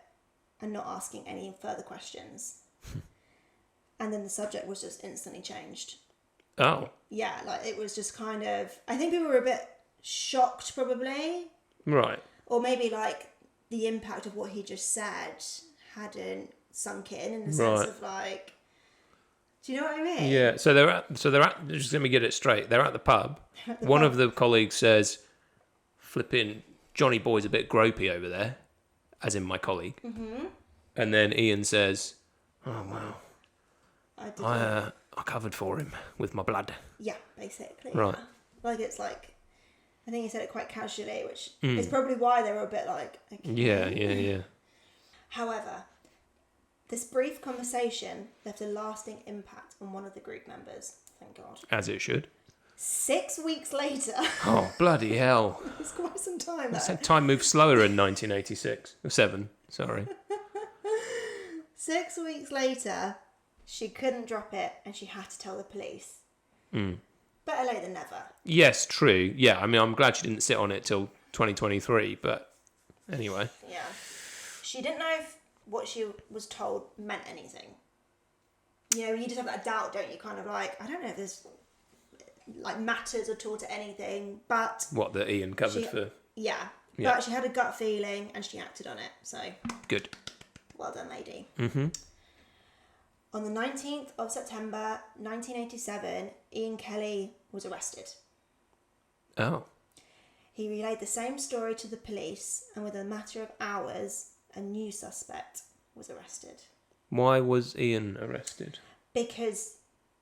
and not asking any further questions. And then the subject was just instantly changed. Oh. Yeah, like it was just kind of... I think people were a bit shocked, probably. Right. Or maybe like the impact of what he just said hadn't sunk in the sense of like... Do you know what I mean? Yeah. So they're at. Just let me get it straight. They're at the pub. One of the colleagues says, "Flipping Johnny Boy's a bit gropey over there," as in my colleague. Mm-hmm. And then Ian says, "Oh wow, I covered for him with my blood." Yeah, basically. Right. Yeah. Like it's like, I think he said it quite casually, which is probably why they were a bit like. Okay. Yeah. However, this brief conversation left a lasting impact on one of the group members. Thank God. As it should. 6 weeks later. Oh, bloody hell. It's quite some time, though. That time moved slower in 1986. 7, sorry. 6 weeks later, she couldn't drop it and she had to tell the police. Better late than never. Yes, true. Yeah, I mean, I'm glad she didn't sit on it till 2023, but anyway. Yeah. She didn't know if what she was told meant anything. You know, you just have that doubt, don't you? Kind of like, I don't know if this like matters at all to anything, but What, that Ian covered for? Yeah. But she had a gut feeling and she acted on it. So Good. well done, lady. Mm-hmm. On the 19th of September 1987, Ian Kelly was arrested. Oh. He relayed the same story to the police, and within a matter of hours, a new suspect was arrested. Why was Ian arrested? Because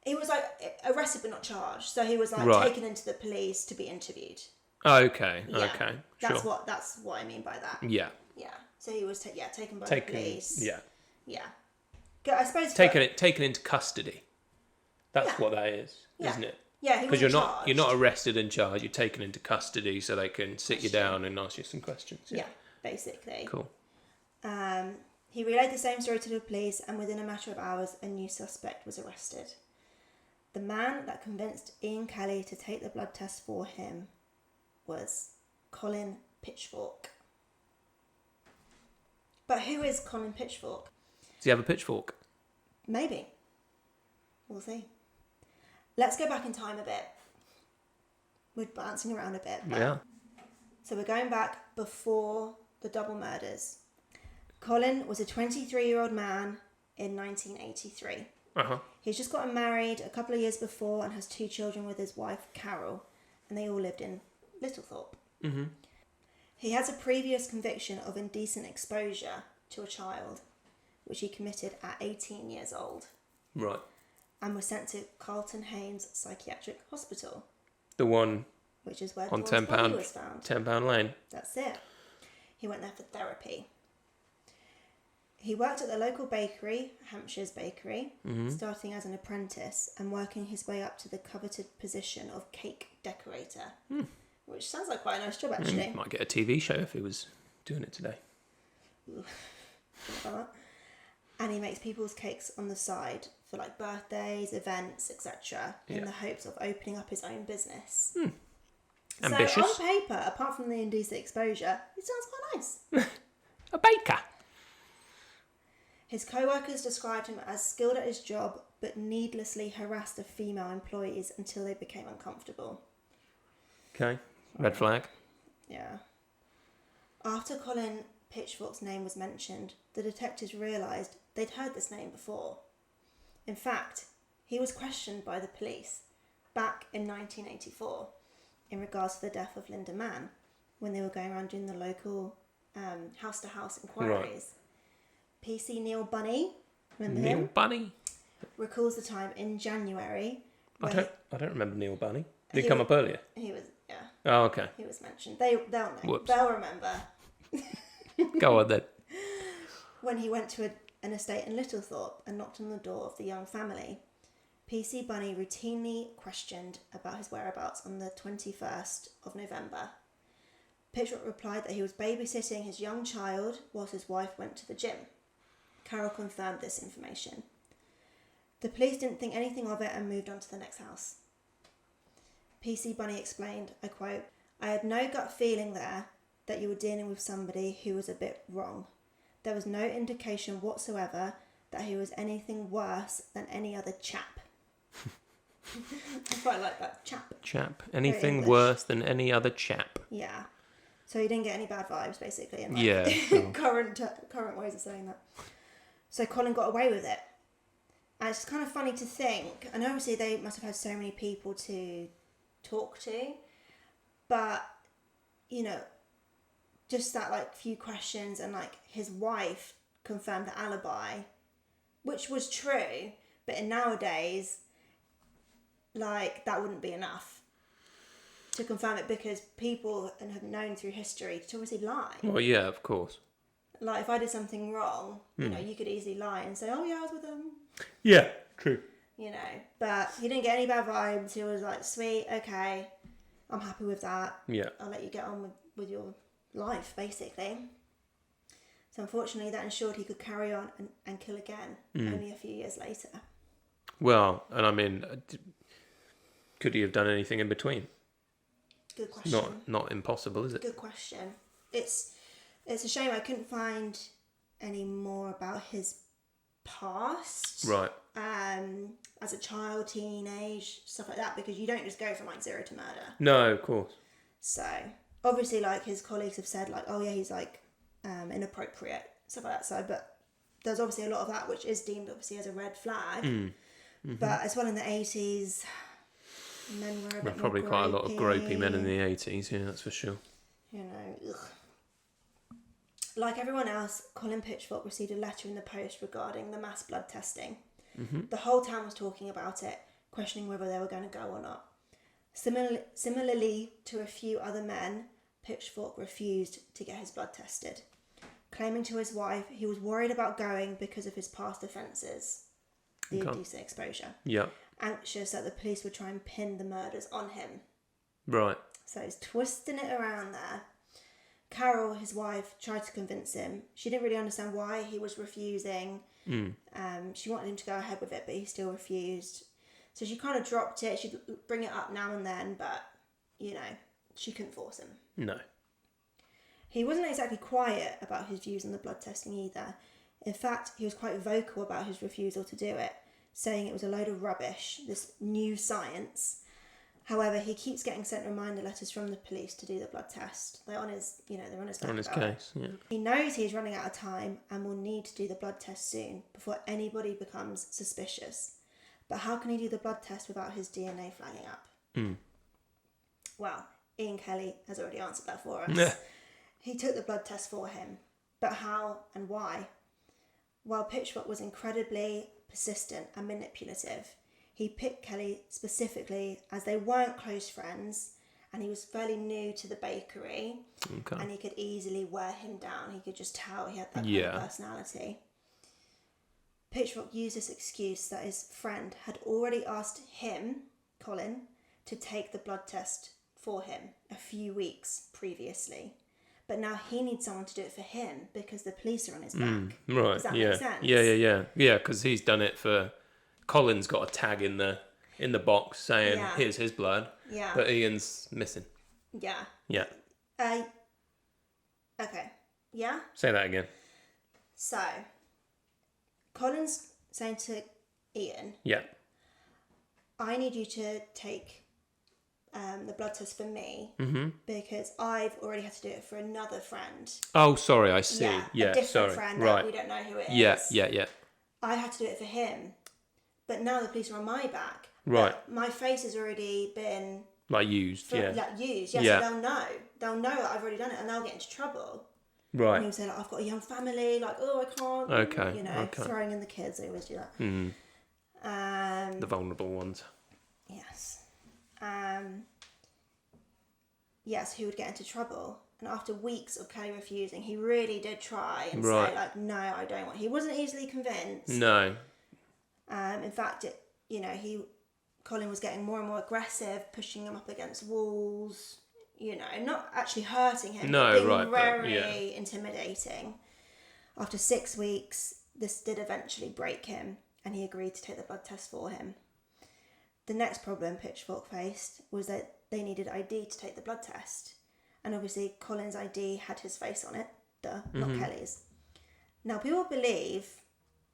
he was like arrested but not charged, so he was like taken into the police to be interviewed. Okay, Yeah, okay, that's sure. That's what I mean by that. Yeah. Yeah. So he was taken by the police. Yeah. Yeah. I suppose taken into custody. That's what that is, isn't it? Yeah, because you're not arrested and charged. You're taken into custody so they can sit you down and ask you some questions. Yeah, basically. Cool. He relayed the same story to the police, and within a matter of hours, a new suspect was arrested. The man that convinced Ian Kelly to take the blood test for him was Colin Pitchfork. But who is Colin Pitchfork? Does he have a pitchfork? Maybe. We'll see. Let's go back in time a bit. We're bouncing around a bit. Yeah. So we're going back before the double murders. Colin was a 23-year-old man in 1983. Uh-huh. He's just gotten married a couple of years before and has 2 children with his wife, Carol, and they all lived in Littlethorpe. Mm-hmm. He has a previous conviction of indecent exposure to a child, which he committed at 18 years old. Right. And was sent to Carlton Haynes Psychiatric Hospital. The one which is where on Dawn's body was found. £10 Lane. That's it. He went there for therapy. He worked at the local bakery, Hampshire's Bakery, starting as an apprentice and working his way up to the coveted position of cake decorator, which sounds like quite a nice job, actually. Might get a TV show if he was doing it today. And he makes people's cakes on the side for like birthdays, events, etc., in the hopes of opening up his own business. Ambitious. So on paper, apart from the indecent exposure, it sounds quite nice. A baker. His co-workers described him as skilled at his job, but needlessly harassed the female employees until they became uncomfortable. Okay. Red flag. Yeah. After Colin Pitchfork's name was mentioned, the detectives realised they'd heard this name before. In fact, he was questioned by the police back in 1984 in regards to the death of Lynda Mann when they were going around doing the local house-to-house inquiries. Right. PC Neil Bunny, remember Neil him? Bunny? Recalls the time in January. I don't remember Neil Bunny. Did he come up earlier? He was, yeah. Oh, okay. He was mentioned. They'll know. Whoops. They'll remember. Go on then. When he went to an estate in Littlethorpe and knocked on the door of the young family, PC Bunny routinely questioned about his whereabouts on the 21st of November. Pitchfork replied that he was babysitting his young child whilst his wife went to the gym. Carol confirmed this information. The police didn't think anything of it and moved on to the next house. PC Bunny explained, I quote, "I had no gut feeling there that you were dealing with somebody who was a bit wrong. There was no indication whatsoever that he was anything worse than any other chap." I quite like that, chap. Chap. Anything worse than any other chap. Yeah. So he didn't get any bad vibes, basically, in like sure. current ways of saying that. So Colin got away with it. And it's kind of funny to think, and obviously they must have had so many people to talk to, but, you know, just that, like, few questions, and, like, his wife confirmed the alibi, which was true, but in nowadays, like, that wouldn't be enough to confirm it, because people have known through history to obviously lie. Well, yeah, of course. Like, if I did something wrong, you know, you could easily lie and say, oh, yeah, I was with them. Yeah, true. You know, but he didn't get any bad vibes. He was like, sweet, okay, I'm happy with that. Yeah. I'll let you get on with your life, basically. So unfortunately, that ensured he could carry on and kill again only a few years later. Well, and I mean, could he have done anything in between? Good question. Not impossible, is it? Good question. It's a shame I couldn't find any more about his past. Right. As a child, teenage, stuff like that, because you don't just go from like zero to murder. No, of course. So obviously, like, his colleagues have said, like, oh yeah, he's like inappropriate, stuff like that. So, but there's obviously a lot of that which is deemed obviously as a red flag. But as well in the 80s, men were a bit probably more quite a lot of gropey men in gropey. the 80s, yeah, that's for sure. You know, ugh. Like everyone else, Colin Pitchfork received a letter in the post regarding the mass blood testing. The whole town was talking about it, questioning whether they were going to go or not. Similarly to a few other men, Pitchfork refused to get his blood tested, claiming to his wife he was worried about going because of his past offences, the indecent exposure. Yeah. Anxious that the police would try and pin the murders on him. Right. So he's twisting it around there. Carol, his wife, tried to convince him. She didn't really understand why he was refusing. She wanted him to go ahead with it, but he still refused. So she kind of dropped it. She'd bring it up now and then, but, you know, she couldn't force him. No. He wasn't exactly quiet about his views on the blood testing either. In fact, he was quite vocal about his refusal to do it, saying it was a load of rubbish, this new science. However, he keeps getting sent reminder letters from the police to do the blood test. They're on his, they're on his back. On his case, yeah. He knows he's running out of time and will need to do the blood test soon before anybody becomes suspicious. But how can he do the blood test without his DNA flagging up? Well, Ian Kelly has already answered that for us. Yeah. He took the blood test for him. But how and why? While Pitchfork was incredibly persistent and manipulative, he picked Kelly specifically as they weren't close friends and he was fairly new to the bakery and he could easily wear him down. He could just tell he had that kind of personality. Pitchfork used this excuse that his friend had already asked him, Colin, to take the blood test for him a few weeks previously. But now he needs someone to do it for him because the police are on his back. Right, Does that make sense? Yeah, because he's done it for... Colin's got a tag in the box saying, here's his blood. Yeah. But Ian's missing. Yeah. Yeah. Okay. Yeah? Say that again. So, Colin's saying to Ian, yeah, I need you to take the blood test for me because I've already had to do it for another friend. Oh, sorry, I see. A different friend that we don't know who it is. Yeah. I had to do it for him. But now the police are on my back. Right. But my face has already been... used, used, so they'll know. They'll know that I've already done it and they'll get into trouble. Right. And he'll say, I've got a young family, I can't. Okay. Throwing in the kids, they always do that. The vulnerable ones. Yes. Yes, he would get into trouble. And after weeks of Kelly refusing, he really did try and say, no, I don't want... He wasn't easily convinced. No. In fact, Colin was getting more and more aggressive, pushing him up against walls, not actually hurting him, but being very intimidating. After 6 weeks, this did eventually break him, and he agreed to take the blood test for him. The next problem Pitchfork faced was that they needed ID to take the blood test. And obviously, Colin's ID had his face on it, not Kelly's. Now, people believe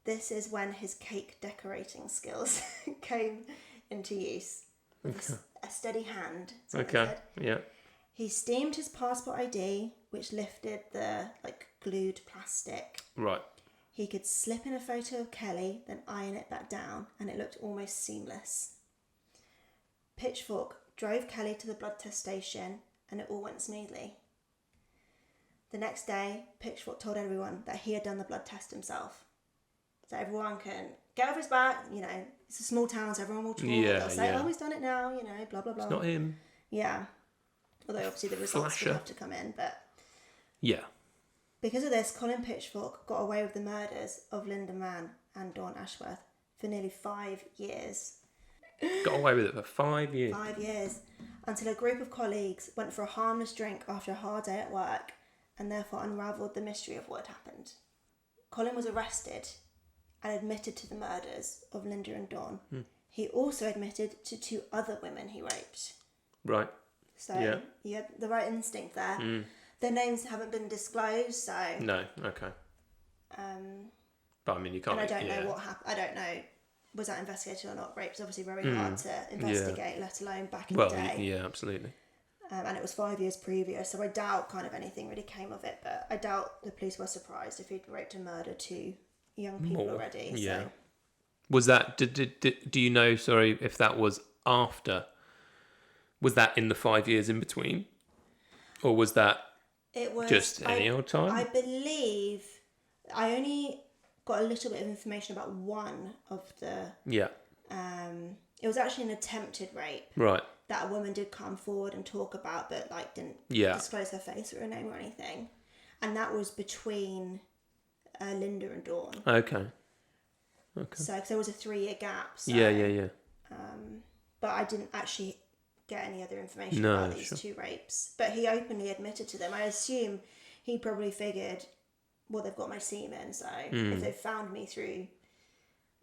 this is when his cake decorating skills came into use. With a steady hand. Yeah. He steamed his passport ID, which lifted the glued plastic. Right. He could slip in a photo of Kelly, then iron it back down, and it looked almost seamless. Pitchfork drove Kelly to the blood test station, and it all went smoothly. The next day, Pitchfork told everyone that he had done the blood test himself. So everyone can get off his back, it's a small town, so everyone will talk. They'll say, oh, he's done it now, blah, blah, blah. It's not him. Yeah. Although obviously the results would have to come in, but... Yeah. Because of this, Colin Pitchfork got away with the murders of Lynda Mann and Dawn Ashworth for nearly 5 years. Got away with it for 5 years. 5 years. Until a group of colleagues went for a harmless drink after a hard day at work and therefore unravelled the mystery of what had happened. Colin was arrested and admitted to the murders of Lynda and Dawn. He also admitted to 2 other women he raped. Right. So you had the right instinct there. Their names haven't been disclosed, so... No, okay. But I mean, you can't... And I don't know what happened. I don't know, was that investigated or not? Rape's obviously very hard to investigate, let alone back in the day. Yeah, absolutely. And it was 5 years previous, so I doubt anything really came of it, but I doubt the police were surprised if he'd raped and murdered 2 young people already. Yeah. So. Was that? Do you know? Sorry, if that was after? Was that in the 5 years in between, or was that It was just any old time? I believe I only got a little bit of information about one of the. Yeah. It was actually an attempted rape. Right. That a woman did come forward and talk about, but like didn't disclose her face or her name or anything, and that was between Lynda and Dawn. Okay. So, because there was a 3-year gap. So, Yeah. But I didn't actually get any other information about these two rapes. But he openly admitted to them. I assume he probably figured, well, they've got my semen, so if they found me through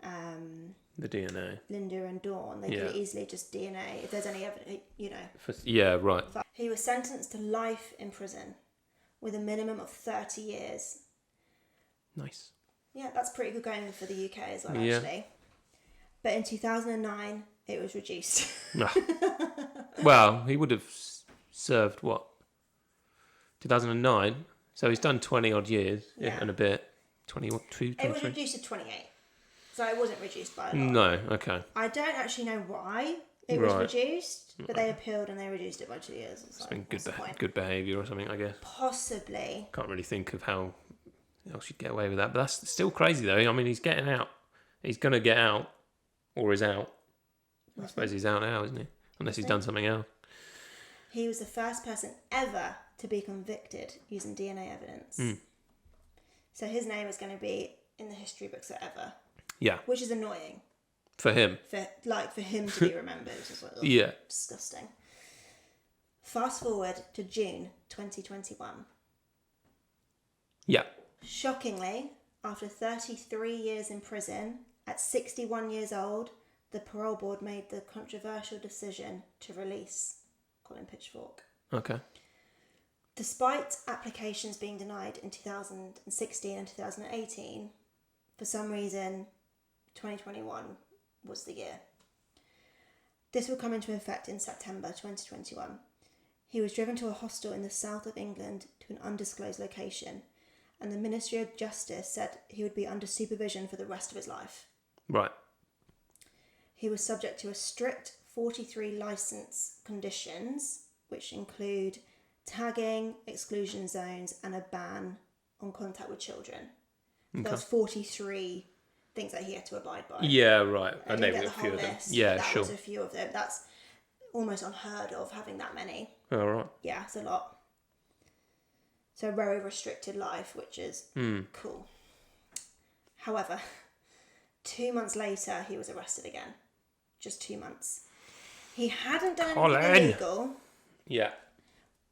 the DNA, Lynda and Dawn, they could easily just DNA if there's any evidence, you know. Yeah, right. He was sentenced to life in prison with a minimum of 30 years. Nice. Yeah, that's pretty good going for the UK as well, actually. But in 2009, it was reduced. Well, he would have served, what, 2009? So he's done 20 odd years and a bit. 22, 23? It was reduced to 28. So it wasn't reduced by a lot. No, okay. I don't actually know why it was reduced, but they appealed and they reduced it by 2 years. It's been good behaviour or something, I guess. Possibly. Can't really think of how else you'd get away with that. But that's still crazy, though. I mean, he's getting out. He's going to get out. Or is out. I suppose he's out now, isn't he? Unless he's done something else. He was the first person ever to be convicted using DNA evidence. So his name is going to be in the history books forever. Yeah. Which is annoying. For him. For him to be remembered. It's just like, disgusting. Fast forward to June 2021. Yeah. Shockingly, after 33 years in prison, at 61 years old, the parole board made the controversial decision to release Colin Pitchfork. Okay. Despite applications being denied in 2016 and 2018, for some reason, 2021 was the year. This will come into effect in September 2021. He was driven to a hostel in the south of England to an undisclosed location, and the Ministry of Justice said he would be under supervision for the rest of his life. Right. He was subject to a strict 43 licence conditions, which include tagging, exclusion zones, and a ban on contact with children. Okay. There was 43 things that he had to abide by. Yeah, right. I named get a few of them. List, yeah, that sure. was a few of them. That's almost unheard of, having that many. Oh, right. Yeah, it's a lot. So a very restricted life, which is cool. However, 2 months later, he was arrested again. Just 2 months. He hadn't done anything illegal. Yeah.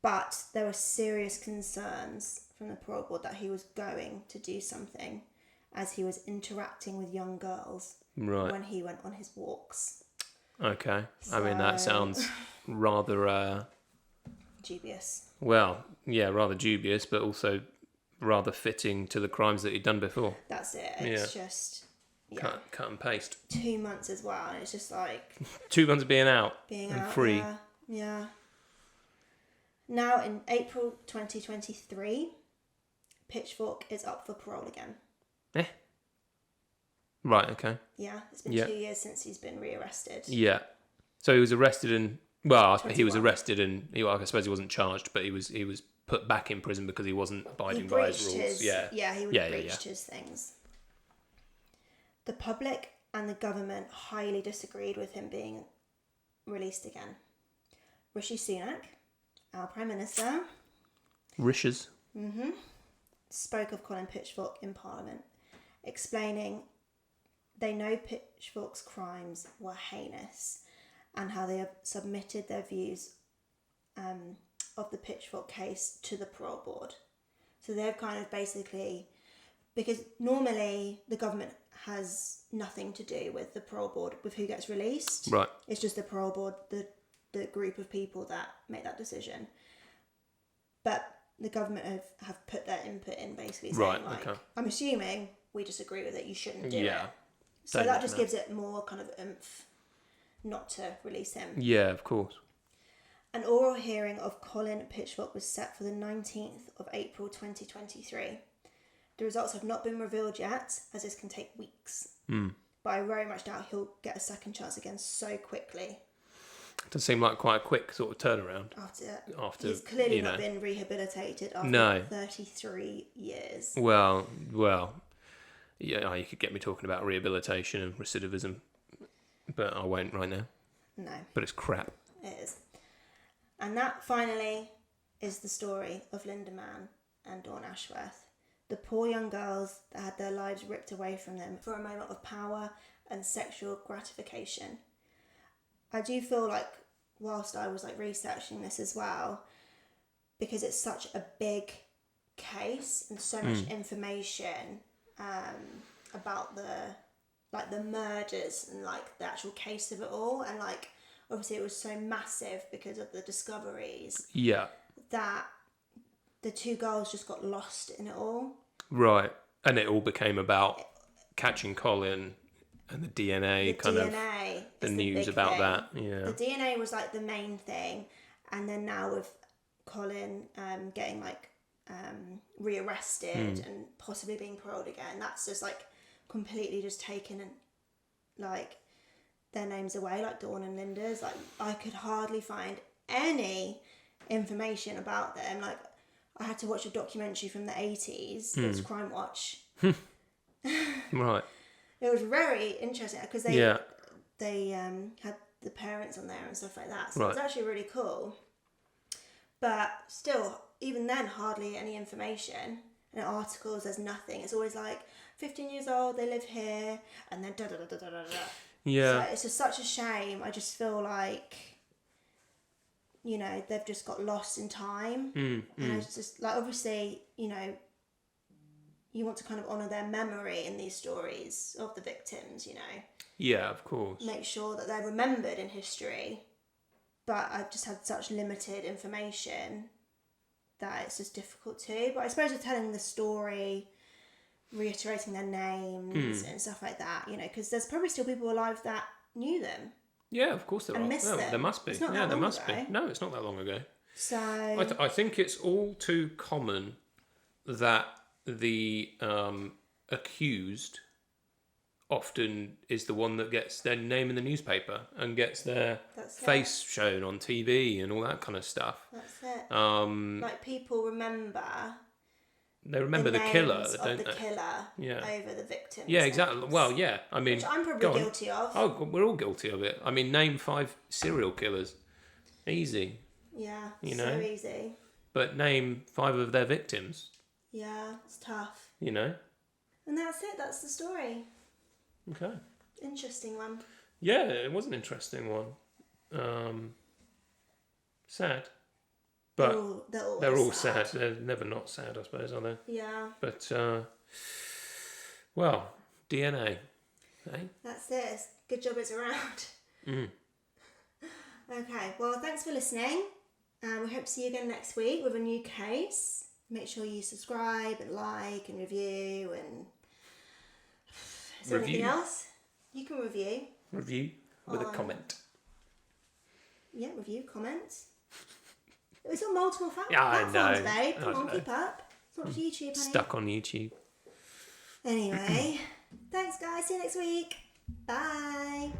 But there were serious concerns from the parole board that he was going to do something, as he was interacting with young girls when he went on his walks. Okay. So, I mean, that sounds rather... dubious. Well, yeah, rather dubious, but also rather fitting to the crimes that he'd done before. That's it. It's just... Yeah. Cut and paste. 2 months as well, and it's just like... 2 months of being out. Free. Yeah. Now, in April 2023, Pitchfork is up for parole again. Right, okay. Yeah, it's been 2 years since he's been rearrested. Yeah. So he was arrested in... Well, 21. He was arrested and... I suppose he wasn't charged, but he was put back in prison because he wasn't abiding by his rules. He breached his things. The public and the government highly disagreed with him being released again. Rishi Sunak, our Prime Minister... Rishas. Spoke of Colin Pitchfork in Parliament, explaining they know Pitchfork's crimes were heinous and how they have submitted their views of the Pitchfork case to the parole board. So they've kind of basically... Because normally the government has nothing to do with the parole board, with who gets released. Right. It's just the parole board, the group of people that make that decision. But the government have put their input in, basically saying, I'm assuming we disagree with it, you shouldn't do it. So that just gives it more kind of oomph not to release him. Yeah, of course. An oral hearing of Colin Pitchfork was set for the 19th of April 2023. The results have not been revealed yet, as this can take weeks. But I very much doubt he'll get a second chance again so quickly. It does seem like quite a quick sort of turnaround. After he's clearly not been rehabilitated after 33 years. Well, yeah, you could get me talking about rehabilitation and recidivism, but I won't right now. No. But it's crap. It is. And that finally is the story of Lynda Mann and Dawn Ashworth. The poor young girls that had their lives ripped away from them for a moment of power and sexual gratification. I do feel like, whilst I was researching this as well, because it's such a big case and so much information about the murders and the actual case of it all, and obviously it was so massive because of the discoveries. Yeah. That the two girls just got lost in it all. Right. And it all became about catching Colin and the DNA, the news about that. Yeah. The DNA was the main thing, and then now with Colin getting rearrested and possibly being paroled again, that's just completely just taken their names away, Dawn and Lynda's. I could hardly find any information about them. I had to watch a documentary from the 80s. It's Crime Watch. Right. It was very interesting because they had the parents on there and stuff like that. So it was actually really cool. But still, even then, hardly any information. And in articles, there's nothing. It's always 15 years old, they live here, and then da-da-da-da-da-da. Yeah. So it's just such a shame. I just feel they've just got lost in time. And it's just, obviously, you want to kind of honour their memory in these stories of the victims, Yeah, of course. Make sure that they're remembered in history. But I've just had such limited information that it's just difficult to. But I suppose with telling the story, reiterating their names and stuff like that, because there's probably still people alive that knew them. Yeah, of course there are. Missed them. There must be. It's not there long must ago. be. No, it's not that long ago. So I think it's all too common that the accused often is the one that gets their name in the newspaper and gets their face shown on TV and all that kind of stuff. That's it. People remember. They remember the killer, don't they? The killer over the victims. Yeah, exactly. Well, yeah. I mean, which I'm probably guilty of. Oh, we're all guilty of it. I mean, name 5 serial killers. Easy. Yeah, so easy. But name 5 of their victims. Yeah, it's tough. And that's it. That's the story. Okay. Interesting one. Yeah, it was an interesting one. Sad. But they're all sad. They're never not sad, I suppose, are they? Yeah. But, DNA. Eh? That's it. Good job it's around. Okay, well, thanks for listening. We hope to see you again next week with a new case. Make sure you subscribe and like and review and... Is there anything else? You can review. Review with a comment. Yeah, review, comments. It's on multiple platforms, babe. Come on, keep up. It's not YouTube, honey. Stuck on YouTube. Anyway, thanks, guys. See you next week. Bye.